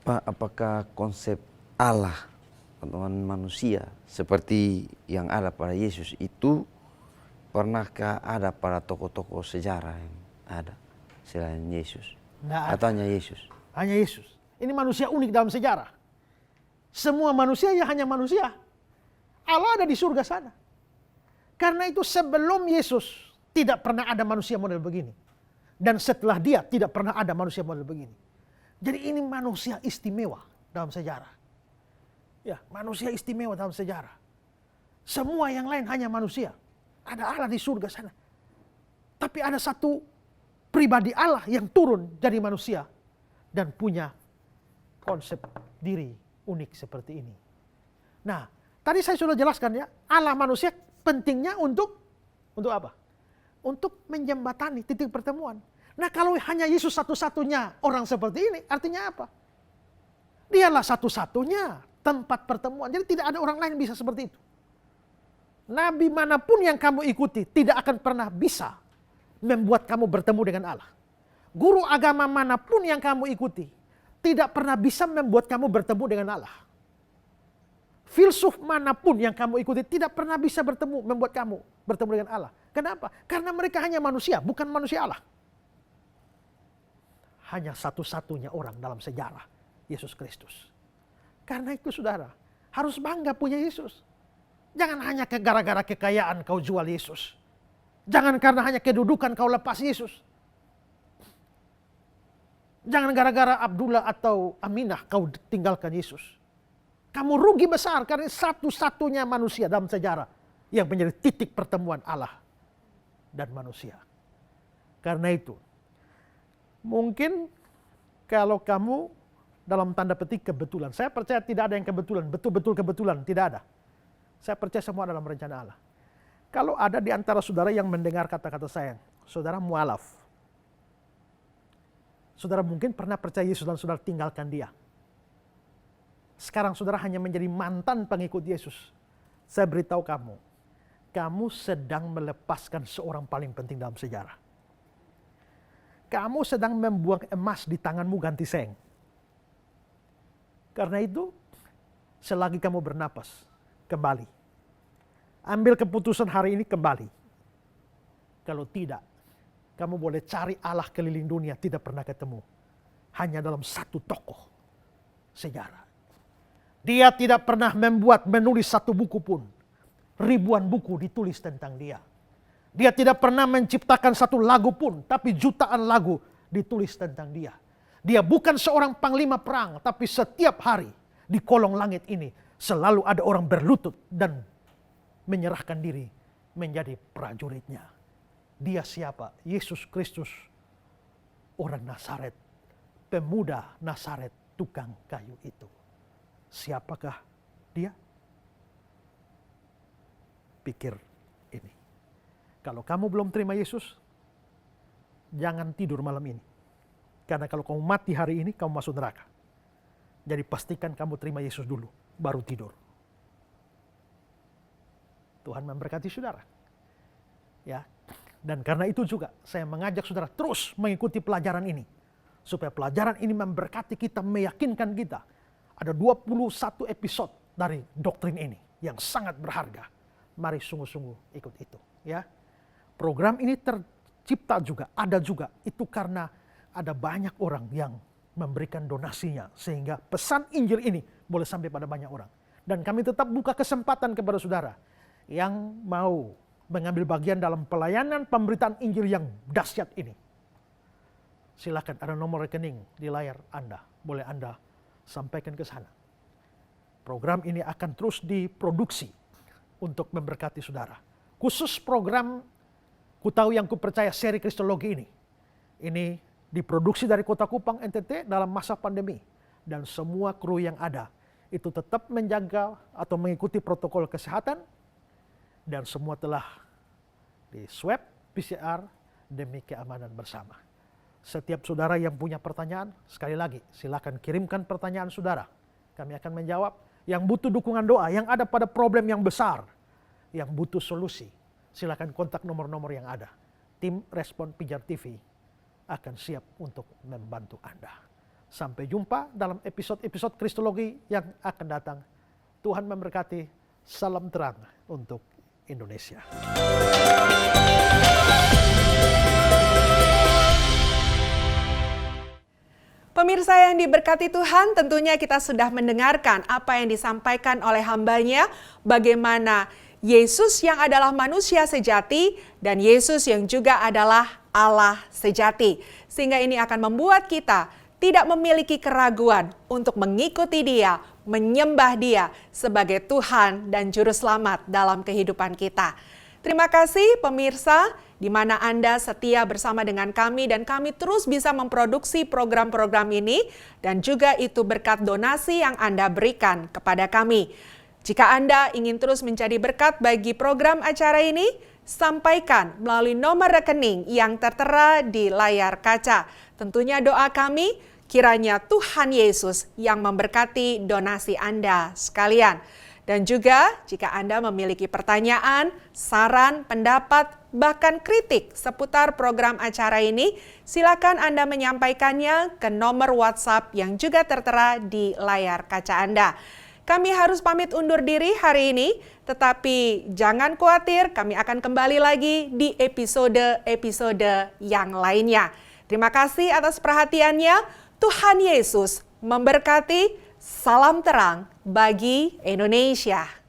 Pak, apakah konsep Allah atau manusia seperti yang ada pada Yesus itu pernahkah ada pada tokoh-tokoh sejarah yang ada selain Yesus? Nggak ada. Atau hanya Yesus? Hanya Yesus. Ini manusia unik dalam sejarah. Semua manusia ya hanya manusia. Allah ada di surga sana. Karena itu sebelum Yesus tidak pernah ada manusia model begini. Dan setelah dia tidak pernah ada manusia model begini. Jadi ini manusia istimewa dalam sejarah. Ya, manusia istimewa dalam sejarah. Semua yang lain hanya manusia. Ada Allah di surga sana. Tapi ada satu pribadi Allah yang turun jadi manusia. Dan punya konsep diri unik seperti ini. Nah, tadi saya sudah jelaskan ya, Allah manusia pentingnya untuk apa? Untuk menjembatani titik pertemuan. Nah, kalau hanya Yesus satu-satunya orang seperti ini, artinya apa? Dialah satu-satunya tempat pertemuan. Jadi tidak ada orang lain yang bisa seperti itu. Nabi manapun yang kamu ikuti tidak akan pernah bisa membuat kamu bertemu dengan Allah. Guru agama manapun yang kamu ikuti tidak pernah bisa membuat kamu bertemu dengan Allah. Filsuf manapun yang kamu ikuti tidak pernah bisa membuat kamu bertemu dengan Allah. Kenapa? Karena mereka hanya manusia, bukan manusia Allah. Hanya satu-satunya orang dalam sejarah, Yesus Kristus. Karena itu saudara, harus bangga punya Yesus. Jangan hanya gara-gara kekayaan kau jual Yesus. Jangan karena hanya kedudukan kau lepas Yesus. Jangan gara-gara Abdullah atau Aminah kau tinggalkan Yesus. Kamu rugi besar karena satu-satunya manusia dalam sejarah yang menjadi titik pertemuan Allah dan manusia. Karena itu, mungkin kalau kamu dalam tanda petik kebetulan, saya percaya tidak ada yang kebetulan, betul-betul kebetulan, tidak ada. Saya percaya semua dalam rencana Allah. Kalau ada di antara saudara yang mendengar kata-kata saya, saudara mualaf. Saudara mungkin pernah percaya Yesus dan saudara tinggalkan dia. Sekarang saudara hanya menjadi mantan pengikut Yesus. Saya beritahu kamu, kamu sedang melepaskan seorang paling penting dalam sejarah. Kamu sedang membuang emas di tanganmu ganti seng. Karena itu, selagi kamu bernapas, kembali. Ambil keputusan hari ini kembali. Kalau tidak, kamu boleh cari Allah keliling dunia, tidak pernah ketemu. Hanya dalam satu tokoh sejarah. Dia tidak pernah menulis satu buku pun. Ribuan buku ditulis tentang dia. Dia tidak pernah menciptakan satu lagu pun, tapi jutaan lagu ditulis tentang dia. Dia bukan seorang panglima perang, tapi setiap hari di kolong langit ini selalu ada orang berlutut dan menyerahkan diri menjadi prajuritnya. Dia siapa? Yesus Kristus, orang Nazaret, pemuda Nazaret, tukang kayu itu. Siapakah dia? Pikir ini. Kalau kamu belum terima Yesus, jangan tidur malam ini. Karena kalau kamu mati hari ini, kamu masuk neraka. Jadi pastikan kamu terima Yesus dulu, baru tidur. Tuhan memberkati saudara. Ya. Dan karena itu juga saya mengajak saudara terus mengikuti pelajaran ini. Supaya pelajaran ini memberkati kita, meyakinkan kita. Ada 21 episode dari doktrin ini yang sangat berharga. Mari sungguh-sungguh ikut itu. Ya. Program ini cipta juga, ada juga. Itu karena ada banyak orang yang memberikan donasinya sehingga pesan Injil ini boleh sampai pada banyak orang. Dan kami tetap buka kesempatan kepada saudara yang mau mengambil bagian dalam pelayanan pemberitaan Injil yang dahsyat ini. Silakan, ada nomor rekening di layar Anda, boleh Anda sampaikan ke sana. Program ini akan terus diproduksi untuk memberkati saudara. Khusus program Ku Tahu Yang Ku Percaya seri Kristologi ini diproduksi dari Kota Kupang, NTT dalam masa pandemi. Dan semua kru yang ada itu tetap menjaga atau mengikuti protokol kesehatan. Dan semua telah di swab PCR demi keamanan bersama. Setiap saudara yang punya pertanyaan, sekali lagi silakan kirimkan pertanyaan saudara. Kami akan menjawab. Yang butuh dukungan doa, yang ada pada problem yang besar, yang butuh solusi, silakan kontak nomor-nomor yang ada. Tim Respon Pijar TV akan siap untuk membantu Anda. Sampai jumpa dalam episode-episode Kristologi yang akan datang. Tuhan memberkati. Salam terang untuk Indonesia. Pemirsa yang diberkati Tuhan, tentunya kita sudah mendengarkan apa yang disampaikan oleh hambanya, bagaimana Yesus yang adalah manusia sejati dan Yesus yang juga adalah Allah sejati. Sehingga ini akan membuat kita tidak memiliki keraguan untuk mengikuti Dia, menyembah Dia sebagai Tuhan dan Juru Selamat dalam kehidupan kita. Terima kasih pemirsa, di mana Anda setia bersama dengan kami dan kami terus bisa memproduksi program-program ini dan juga itu berkat donasi yang Anda berikan kepada kami. Jika Anda ingin terus menjadi berkat bagi program acara ini, sampaikan melalui nomor rekening yang tertera di layar kaca. Tentunya doa kami, kiranya Tuhan Yesus yang memberkati donasi Anda sekalian. Dan juga jika Anda memiliki pertanyaan, saran, pendapat, bahkan kritik seputar program acara ini, silakan Anda menyampaikannya ke nomor WhatsApp yang juga tertera di layar kaca Anda. Kami harus pamit undur diri hari ini, tetapi jangan khawatir, kami akan kembali lagi di episode-episode yang lainnya. Terima kasih atas perhatiannya. Tuhan Yesus memberkati. Salam terang bagi Indonesia.